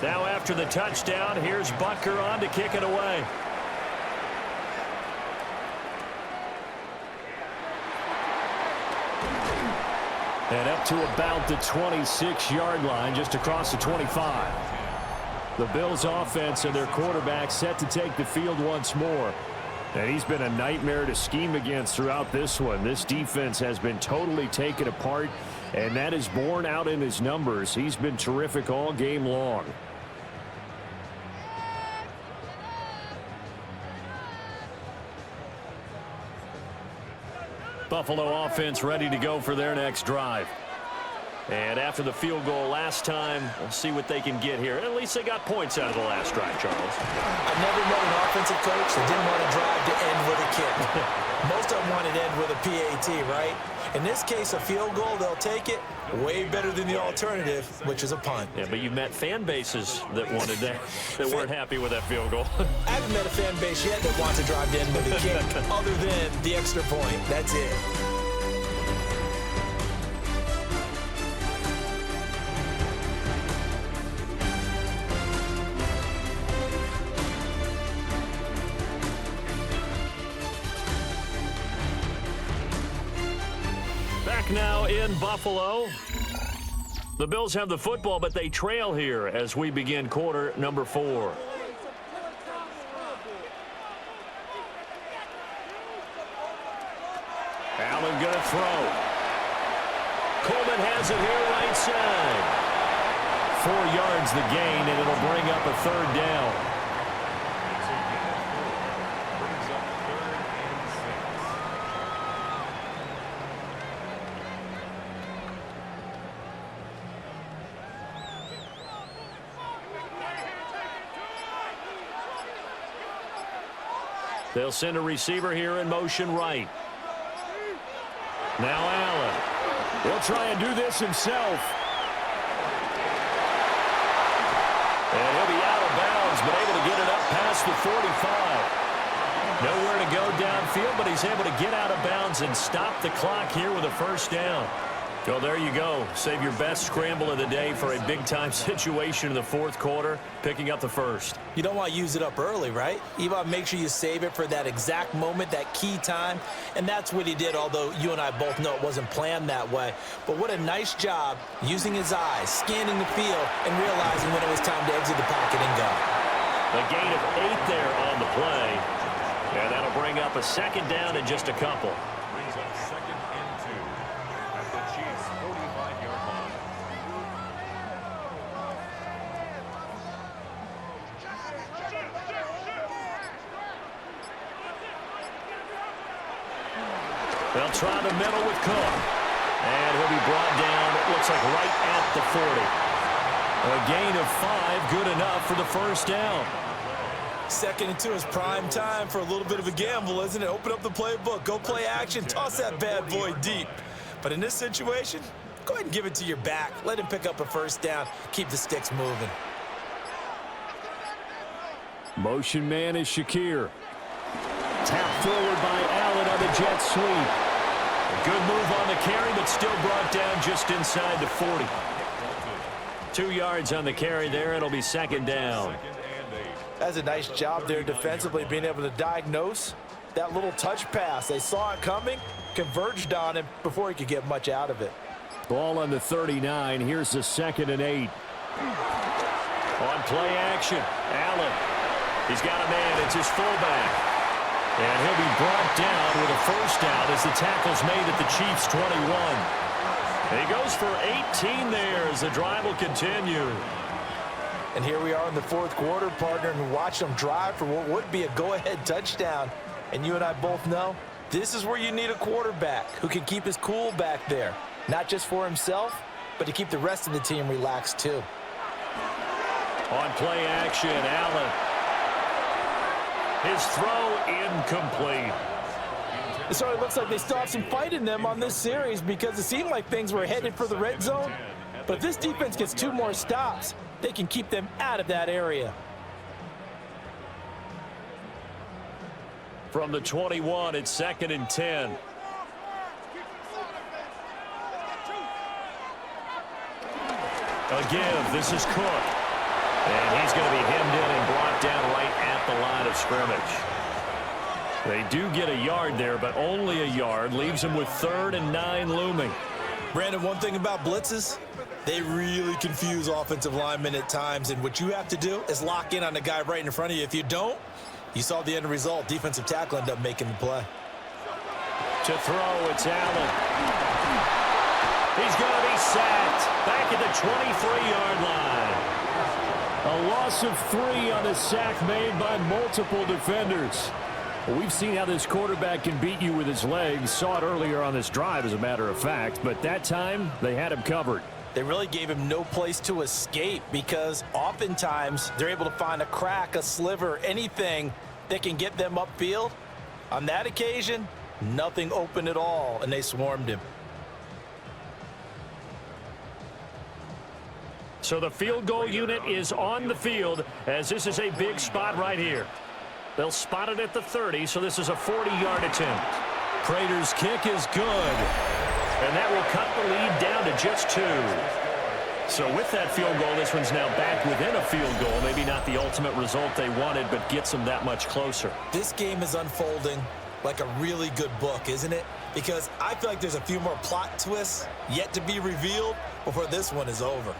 Now after the touchdown, here's Butker on to kick it away. And up to about the 26-yard line, just across the 25. The Bills' offense and their quarterback set to take the field once more. And he's been a nightmare to scheme against throughout this one. This defense has been totally taken apart, and that is borne out in his numbers. He's been terrific all game long. Buffalo offense ready to go for their next drive. And after the field goal last time, we'll see what they can get here. At least they got points out of the last drive, Charles. I've never met an offensive coach that didn't want to drive to end with a kick. Most of them wanted to end with a PAT, right? In this case, a field goal, they'll take it. Way better than the alternative, which is a punt. Yeah, but you've met fan bases that wanted that, that weren't happy with that field goal. I haven't met a fan base yet that wants to drive to end with a kick other than the extra point. That's it. Now in Buffalo. The Bills have the football, but they trail here as we begin quarter number 4. Allen going to throw. Coleman has it here right side. 4 yards the gain, and it'll bring up a 3rd down. They'll send a receiver here in motion right. Now Allen. He'll try and do this himself. And he'll be out of bounds, but able to get it up past the 45. Nowhere to go downfield, but he's able to get out of bounds and stop the clock here with a 1st down. So there you go. Save your best scramble of the day for a big-time situation in the 4th quarter, picking up the 1st. You don't want to use it up early, right? You want to make sure you save it for that exact moment, that key time, and that's what he did, although you and I both know it wasn't planned that way. But what a nice job using his eyes, scanning the field, and realizing when it was time to exit the pocket and go. A gain of 8 there on the play, and that'll bring up a 2nd down in just a couple. Brings up 2nd and 2 at the Chiefs' 45-yard line. They'll try the middle with Cook. And he'll be brought down, it looks like right at the 40. A gain of 5, good enough for the 1st down. 2nd and 2 is prime time for a little bit of a gamble, isn't it? Open up the playbook, go play action, toss that bad boy deep. But in this situation, go ahead and give it to your back. Let him pick up a 1st down, keep the sticks moving. Motion man is Shakir. Tapped forward by Allen on the jet sweep. A good move on the carry, but still brought down just inside the 40. 2 yards on the carry there. It'll be 2nd down. That's a nice job there defensively, being able to diagnose that little touch pass. They saw it coming, converged on him before he could get much out of it. Ball on the 39. Here's the 2nd and 8. On play action, Allen. He's got a man. It's his fullback. And he'll be brought down with a 1st down as the tackle's made at the Chiefs' 21. And he goes for 18 there as the drive will continue. And here we are in the 4th quarter, partner, and watch them drive for what would be a go-ahead touchdown. And you and I both know this is where you need a quarterback who can keep his cool back there. Not just for himself, but to keep the rest of the team relaxed too. On play action, Allen. His throw incomplete. It sort of looks like they still have some fight in them on this series because it seemed like things were headed for the red zone. But if this defense gets 2 more stops, they can keep them out of that area. From the 21, it's 2nd and 10. Again, this is Cook. And he's going to be hemmed in and brought down right at the line of scrimmage. They do get a yard there, but only a yard. Leaves them with 3rd and 9 looming. Brandon, one thing about blitzes, they really confuse offensive linemen at times, and what you have to do is lock in on the guy right in front of you. If you don't, you saw the end result. Defensive tackle ended up making the play. To throw, it's Allen. He's going to be sacked back at the 23-yard line. A loss of 3 on a sack made by multiple defenders. Well, we've seen how this quarterback can beat you with his legs. Saw it earlier on this drive, as a matter of fact. But that time, they had him covered. They really gave him no place to escape because oftentimes they're able to find a crack, a sliver, anything that can get them upfield. On that occasion, nothing open at all, and they swarmed him. So the field goal unit is on the field as this is a big spot right here. They'll spot it at the 30, so this is a 40-yard attempt. Prater's kick is good, and that will cut the lead down to just 2. So with that field goal, this one's now back within a field goal. Maybe not the ultimate result they wanted, but gets them that much closer. This game is unfolding like a really good book, isn't it? Because I feel like there's a few more plot twists yet to be revealed before this one is over.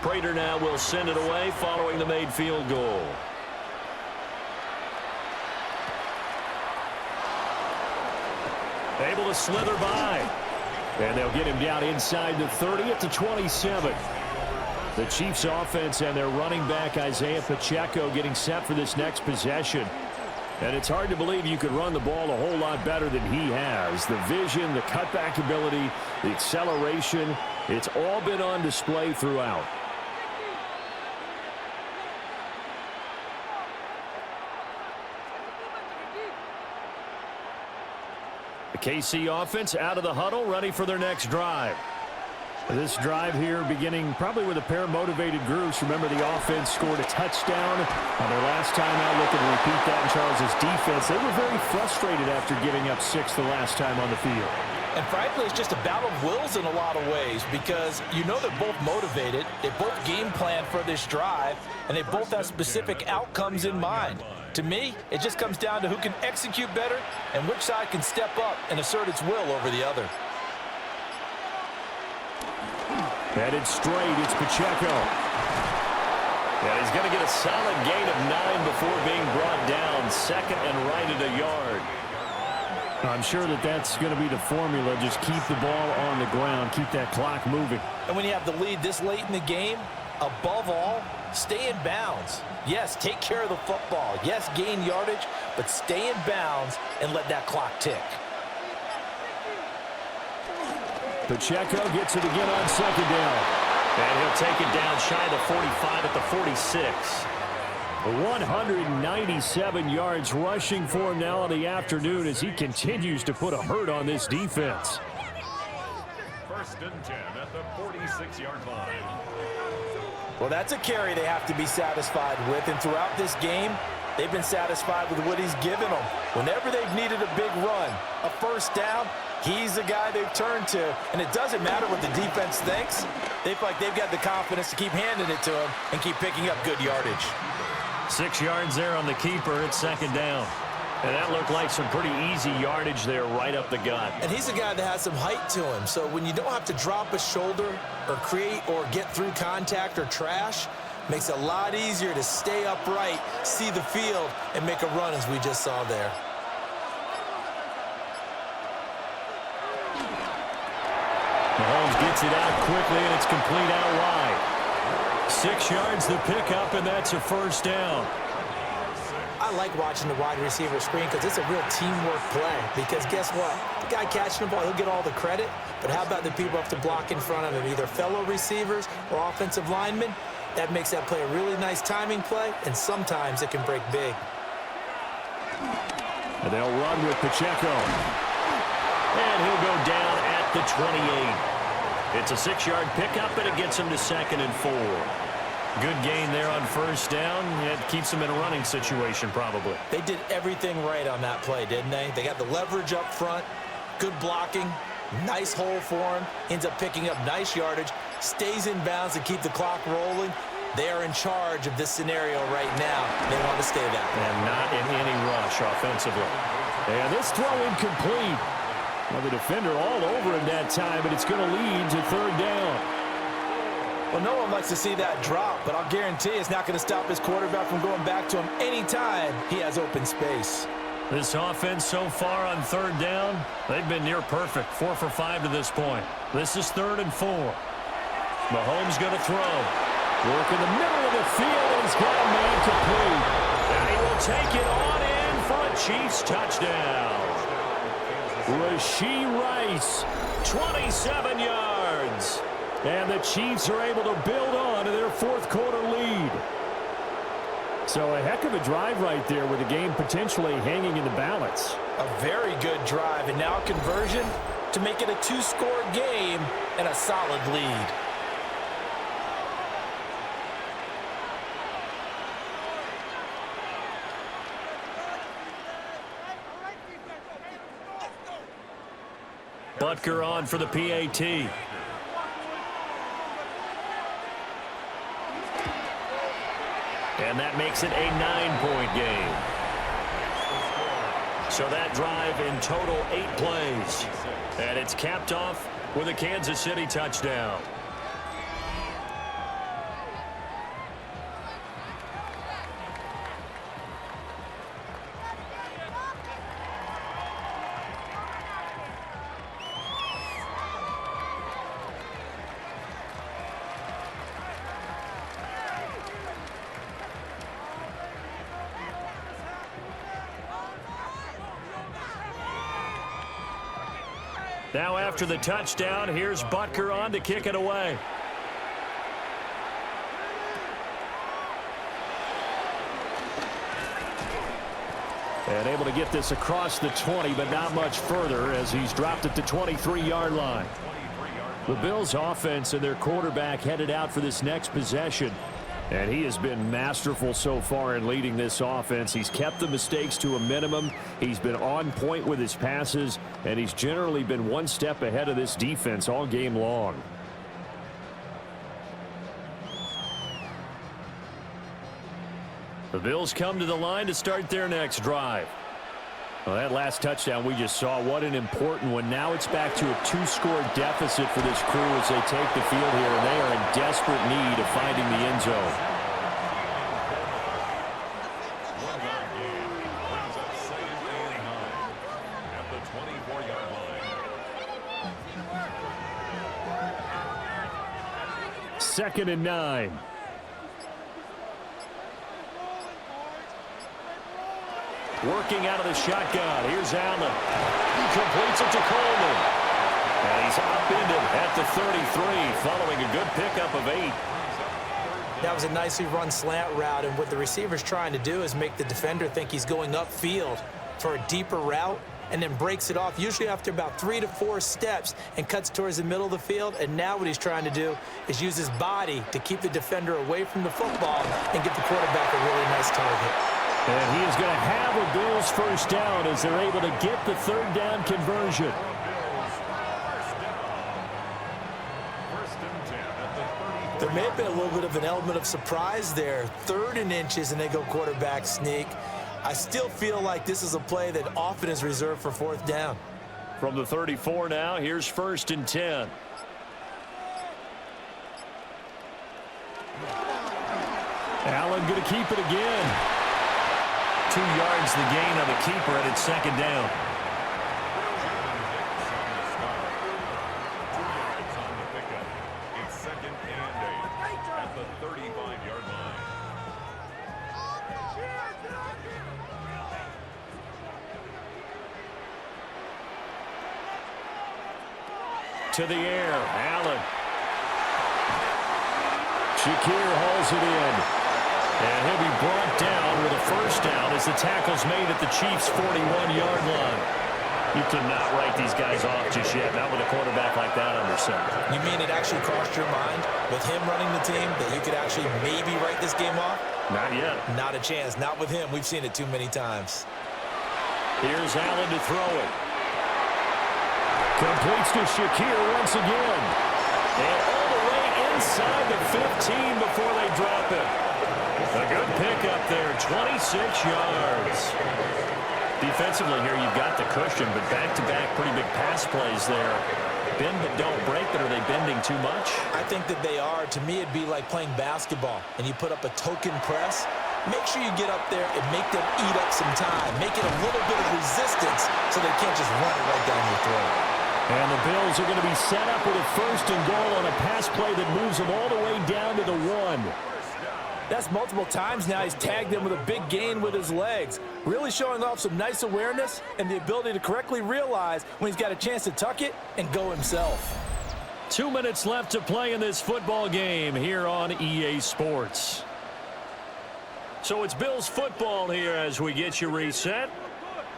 Prater now will send it away following the made field goal. Able to slither by. And they'll get him down inside the 30 at the 27. The Chiefs offense and their running back Isaiah Pacheco getting set for this next possession. And it's hard to believe you could run the ball a whole lot better than he has. The vision, the cutback ability, the acceleration, it's all been on display throughout. The KC offense out of the huddle, ready for their next drive. This drive here beginning probably with a pair of motivated groups. Remember, the offense scored a touchdown on their last time out. Looking to repeat that in Charles's defense. They were very frustrated after giving up 6 the last time on the field. And frankly, it's just a battle of wills in a lot of ways because you know they're both motivated. They both game plan for this drive, and they both have specific outcomes in mind. To me, it just comes down to who can execute better and which side can step up and assert its will over the other. Headed straight, it's Pacheco. And he's going to get a solid gain of 9 before being brought down. Second and right at a yard. I'm sure that that's going to be the formula. Just keep the ball on the ground. Keep that clock moving. And when you have the lead this late in the game, above all, stay in bounds. Yes, take care of the football. Yes, gain yardage, but stay in bounds and let that clock tick. Pacheco gets it again on second down. And he'll take it down shy of the 45 at the 46. 197 yards rushing for him now in the afternoon as he continues to put a hurt on this defense. 1st and 10 at the 46-yard line. Well, that's a carry they have to be satisfied with, and throughout this game, they've been satisfied with what he's given them. Whenever they've needed a big run, a first down, he's the guy they've turned to, and it doesn't matter what the defense thinks. They feel like they've got the confidence to keep handing it to him and keep picking up good yardage. 6 yards there on the keeper at second down. And that looked like some pretty easy yardage there right up the gut. And he's a guy that has some height to him, so when you don't have to drop a shoulder or create or get through contact or trash, makes it a lot easier to stay upright, see the field, and make a run as we just saw there. Mahomes gets it out quickly, and it's complete out wide. 6 yards the pickup, and that's a first down. I like watching the wide receiver screen because it's a real teamwork play. Because guess what? The guy catching the ball, he'll get all the credit. But how about the people who have to block in front of him, either fellow receivers or offensive linemen? That makes that play a really nice timing play, and sometimes it can break big. And they'll run with Pacheco. And he'll go down at the 28. It's a 6-yard pickup, and it gets him to 2nd and 4. Good gain there on first down. It keeps them in a running situation, probably. They did everything right on that play, didn't they? They got the leverage up front, good blocking, nice hole for him, ends up picking up nice yardage, stays in bounds to keep the clock rolling. They are in charge of this scenario right now. They want to stay that way. And not in any rush offensively. And this throw incomplete. Well, the defender all over him that time, but it's going to lead to 3rd down. Well, no one likes to see that drop, but I'll guarantee it's not going to stop his quarterback from going back to him anytime he has open space. This offense so far on third down, they've been near perfect. 4 for 5 to this point. This is 3rd and 4. Mahomes going to throw. Work in the middle of the field, and he's got a man complete. And he will take it on in for a Chiefs touchdown. Rashee Rice, 27 yards. And the Chiefs are able to build on to their 4th quarter lead. So a heck of a drive right there with the game potentially hanging in the balance. A very good drive, and now conversion to make it a 2-score game and a solid lead. Butker on for the PAT. And that makes it a 9-point game. So that drive in total 8 plays. And it's capped off with a Kansas City touchdown. Now after the touchdown, here's Butker on to kick it away. And able to get this across the 20, but not much further as he's dropped at the 23-yard line. The Bills offense and their quarterback headed out for this next possession. And he has been masterful so far in leading this offense. He's kept the mistakes to a minimum. He's been on point with his passes, and he's generally been one step ahead of this defense all game long. The Bills come to the line to start their next drive. Well, that last touchdown we just saw, what an important one. Now it's back to a 2-score deficit for this crew as they take the field here, and they are in desperate need of finding the end zone. Second and 9. Working out of the shotgun. Here's Allen. He completes it to Coleman. And he's upended at the 33 following a good pickup of 8. That was a nicely run slant route, and what the receiver's trying to do is make the defender think he's going upfield for a deeper route and then breaks it off, usually after about 3 to 4 steps, and cuts towards the middle of the field. And now what he's trying to do is use his body to keep the defender away from the football and get the quarterback a really nice target. And he is going to have a Bills first down as they're able to get the 3rd down conversion. There may have been a little bit of an element of surprise there. 3rd and inches, and they go quarterback sneak. I still feel like this is a play that often is reserved for 4th down. From the 34 now, here's 1st and 10. Allen going to keep it again. 2 yards the gain on the keeper, and it's 2nd down. It's 2nd and 8 at the 35-yard line. To the air, Allen. Shakir hauls it in. And he'll be brought down with a first down as the tackle's made at the Chiefs' 41-yard line. You cannot write these guys off just yet, not with a quarterback like that under center. You mean it actually crossed your mind with him running the team that you could actually maybe write this game off? Not yet. Not a chance. Not with him. We've seen it too many times. Here's Allen to throw it. Completes to Shakir once again. And all the way inside the 15 before they drop it. A good pickup there, 26 yards. Defensively here, you've got the cushion, but back-to-back pretty big pass plays there. Bend but don't break, but are they bending too much? I think that they are. To me, it'd be like playing basketball, and you put up a token press, make sure you get up there and make them eat up some time. Make it a little bit of resistance so they can't just run it right down your throat. And the Bills are going to be set up with a 1st and goal on a pass play that moves them all the way down to the 1. That's multiple times now he's tagged him with a big gain with his legs. Really showing off some nice awareness and the ability to correctly realize when he's got a chance to tuck it and go himself. 2 minutes left to play in this football game here on EA Sports. So it's Bills football here as we get you reset.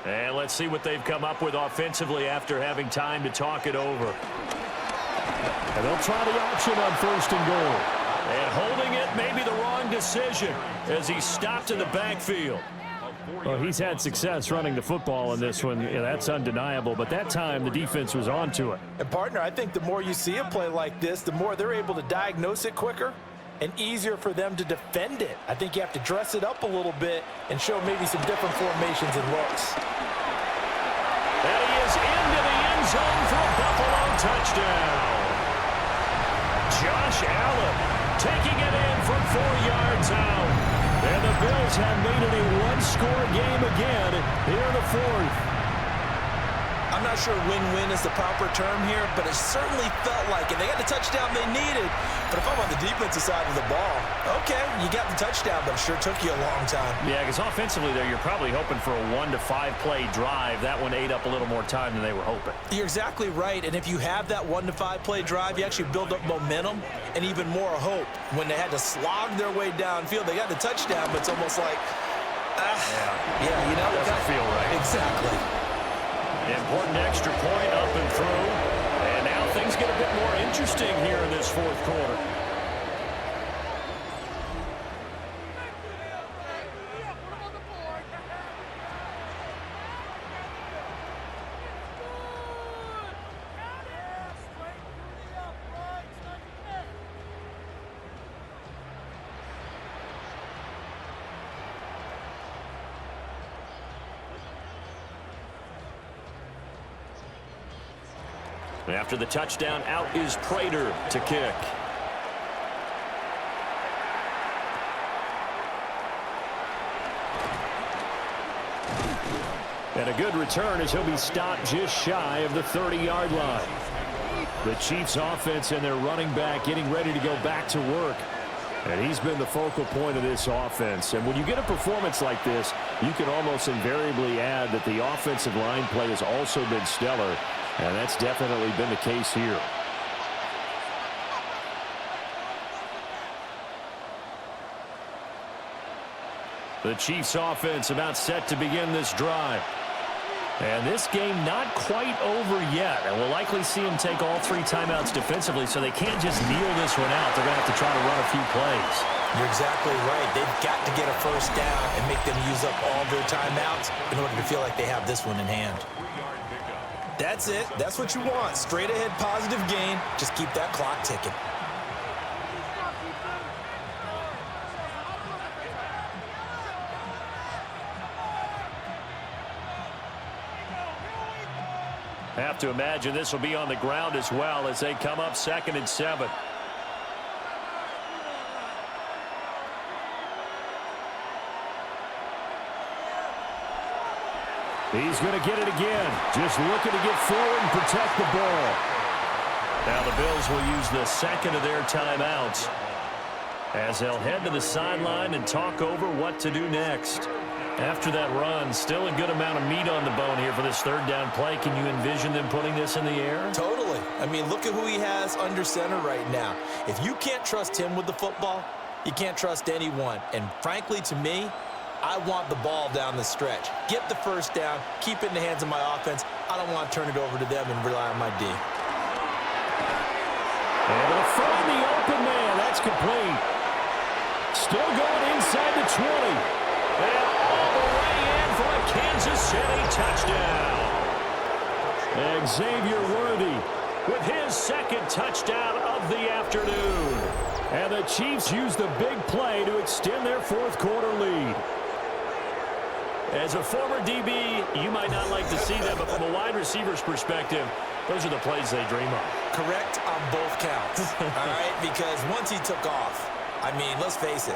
And let's see what they've come up with offensively after having time to talk it over. And they'll try the option on 1st and goal. And holding it may be the wrong decision as he stopped in the backfield. Well, he's had success running the football in this one. Yeah, that's undeniable. But that time, the defense was on to it. And, partner, I think the more you see a play like this, the more they're able to diagnose it quicker and easier for them to defend it. I think you have to dress it up a little bit and show maybe some different formations and looks. And he is into the end zone for a Buffalo touchdown. Josh Allen taking it in from 4 yards out. And the Bills have made it a one-score game again here in the 4th. I'm not sure win-win is the proper term here, but it certainly felt like it. They got the touchdown they needed, but if I'm on the defensive side of the ball, okay, you got the touchdown, but it sure took you a long time. Yeah, because offensively there, you're probably hoping for a 1 to 5 play drive. That one ate up a little more time than they were hoping. You're exactly right, and if you have that 1 to 5 play drive, you actually build up momentum and even more hope. When they had to slog their way downfield, they got the touchdown, but it's almost like, yeah, you know, that doesn't feel right. Exactly. Important extra point up and through. And now things get a bit more interesting here in this 4th quarter. After the touchdown, out is Prater to kick. And a good return as he'll be stopped just shy of the 30-yard line. The Chiefs offense and their running back getting ready to go back to work. And he's been the focal point of this offense. And when you get a performance like this, you can almost invariably add that the offensive line play has also been stellar. And that's definitely been the case here. The Chiefs offense about set to begin this drive. And this game not quite over yet. And we'll likely see them take all 3 timeouts defensively, so they can't just kneel this one out. They're going to have to try to run a few plays. You're exactly right. They've got to get a 1st down and make them use up all their timeouts in order to feel like they have this one in hand. That's it. That's what you want. Straight ahead positive gain. Just keep that clock ticking. Have to imagine this will be on the ground as well as they come up 2nd and 7. He's going to get it again. Just looking to get forward and protect the ball. Now the Bills will use the 2nd of their timeouts as they'll head to the sideline and talk over what to do next. After that run, still a good amount of meat on the bone here for this 3rd down play. Can you envision them putting this in the air? Totally. I mean, look at who he has under center right now. If you can't trust him with the football, you can't trust anyone. And frankly, to me, I want the ball down the stretch. Get the 1st down, keep it in the hands of my offense. I don't want to turn it over to them and rely on my D. And they'll find the open man. That's complete. Still going inside the 20. And all the way in for a Kansas City touchdown. Xavier Worthy with his 2nd touchdown of the afternoon. And the Chiefs use the big play to extend their 4th quarter lead. As a former DB, you might not like to see that, but from a wide receiver's perspective, those are the plays they dream of. Correct on both counts, all right? Because once he took off, I mean, let's face it,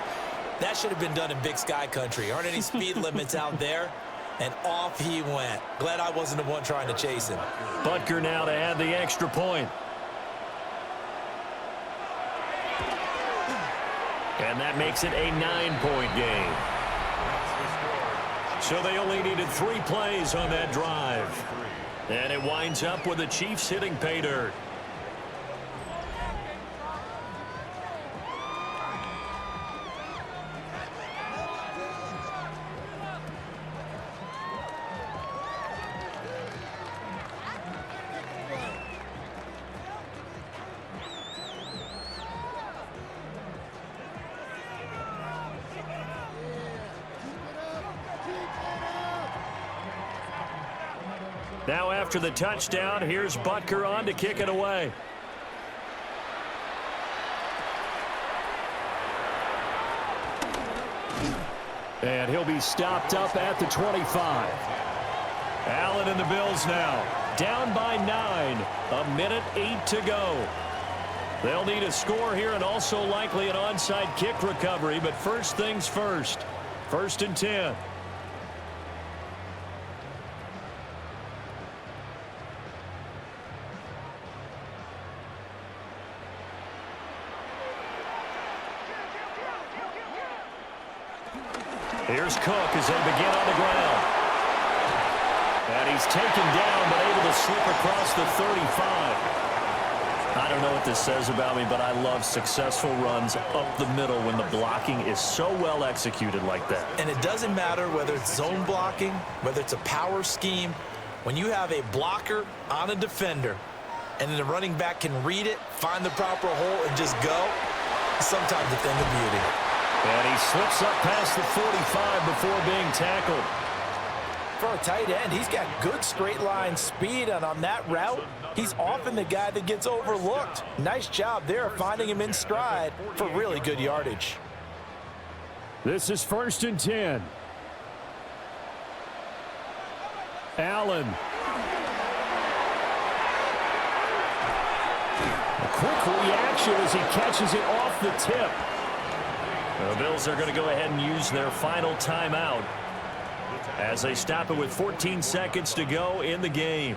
That should have been done in Big Sky country. Aren't any speed limits out there? And off he went. Glad I wasn't the one trying to chase him. Butker now to add the extra point. And that makes it a 9-point game. So they only needed 3 plays on that drive. And it winds up with the Chiefs hitting pay dirt. Now after the touchdown, here's Butker on to kick it away. And he'll be stopped up at the 25. Allen and the Bills now down by 9. 1:08 to go. They'll need a score here and also likely an onside kick recovery. But first things first. 1st and 10. Here's Cook as they begin on the ground. And he's taken down but able to slip across the 35. I don't know what this says about me, but I love successful runs up the middle when the blocking is so well executed like that. And it doesn't matter whether it's zone blocking, whether it's a power scheme. When you have a blocker on a defender and then the running back can read it, find the proper hole, and just go, it's sometimes a thing of beauty. And he slips up past the 45 before being tackled. For a tight end, he's got good straight line speed, and on that route, he's often the guy that gets overlooked. Nice job there finding him in stride for really good yardage. This is 1st and 10. Allen. A quick reaction as he catches it off the tip. The Bills are going to go ahead and use their final timeout as they stop it with 14 seconds to go in the game.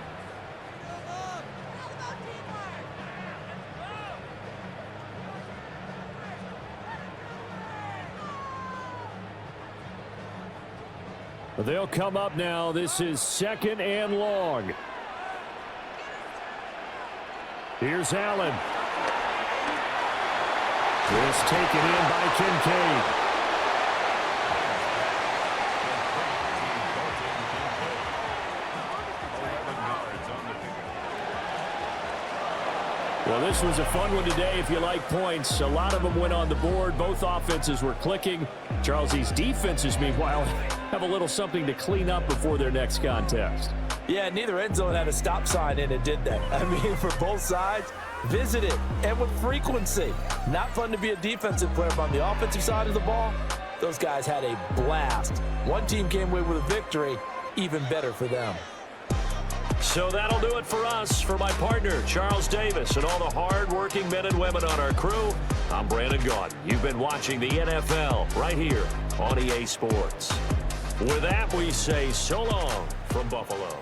They'll come up now. This is 2nd and long. Here's Allen. This taken in by Kincaid. Well, this was a fun one today if you like points. A lot of them went on the board. Both offenses were clicking. Charles, these defenses, meanwhile, have a little something to clean up before their next contest. Yeah, neither end zone had a stop sign in it, did they? I mean, for both sides, visit it, and with frequency. Not fun to be a defensive player, but on the offensive side of the ball, those guys had a blast. One team came away with a victory, even better for them. So that'll do it for us. For my partner, Charles Davis, and all the hard-working men and women on our crew, I'm Brandon Gaudin. You've been watching the NFL right here on EA Sports. With that, we say so long from Buffalo.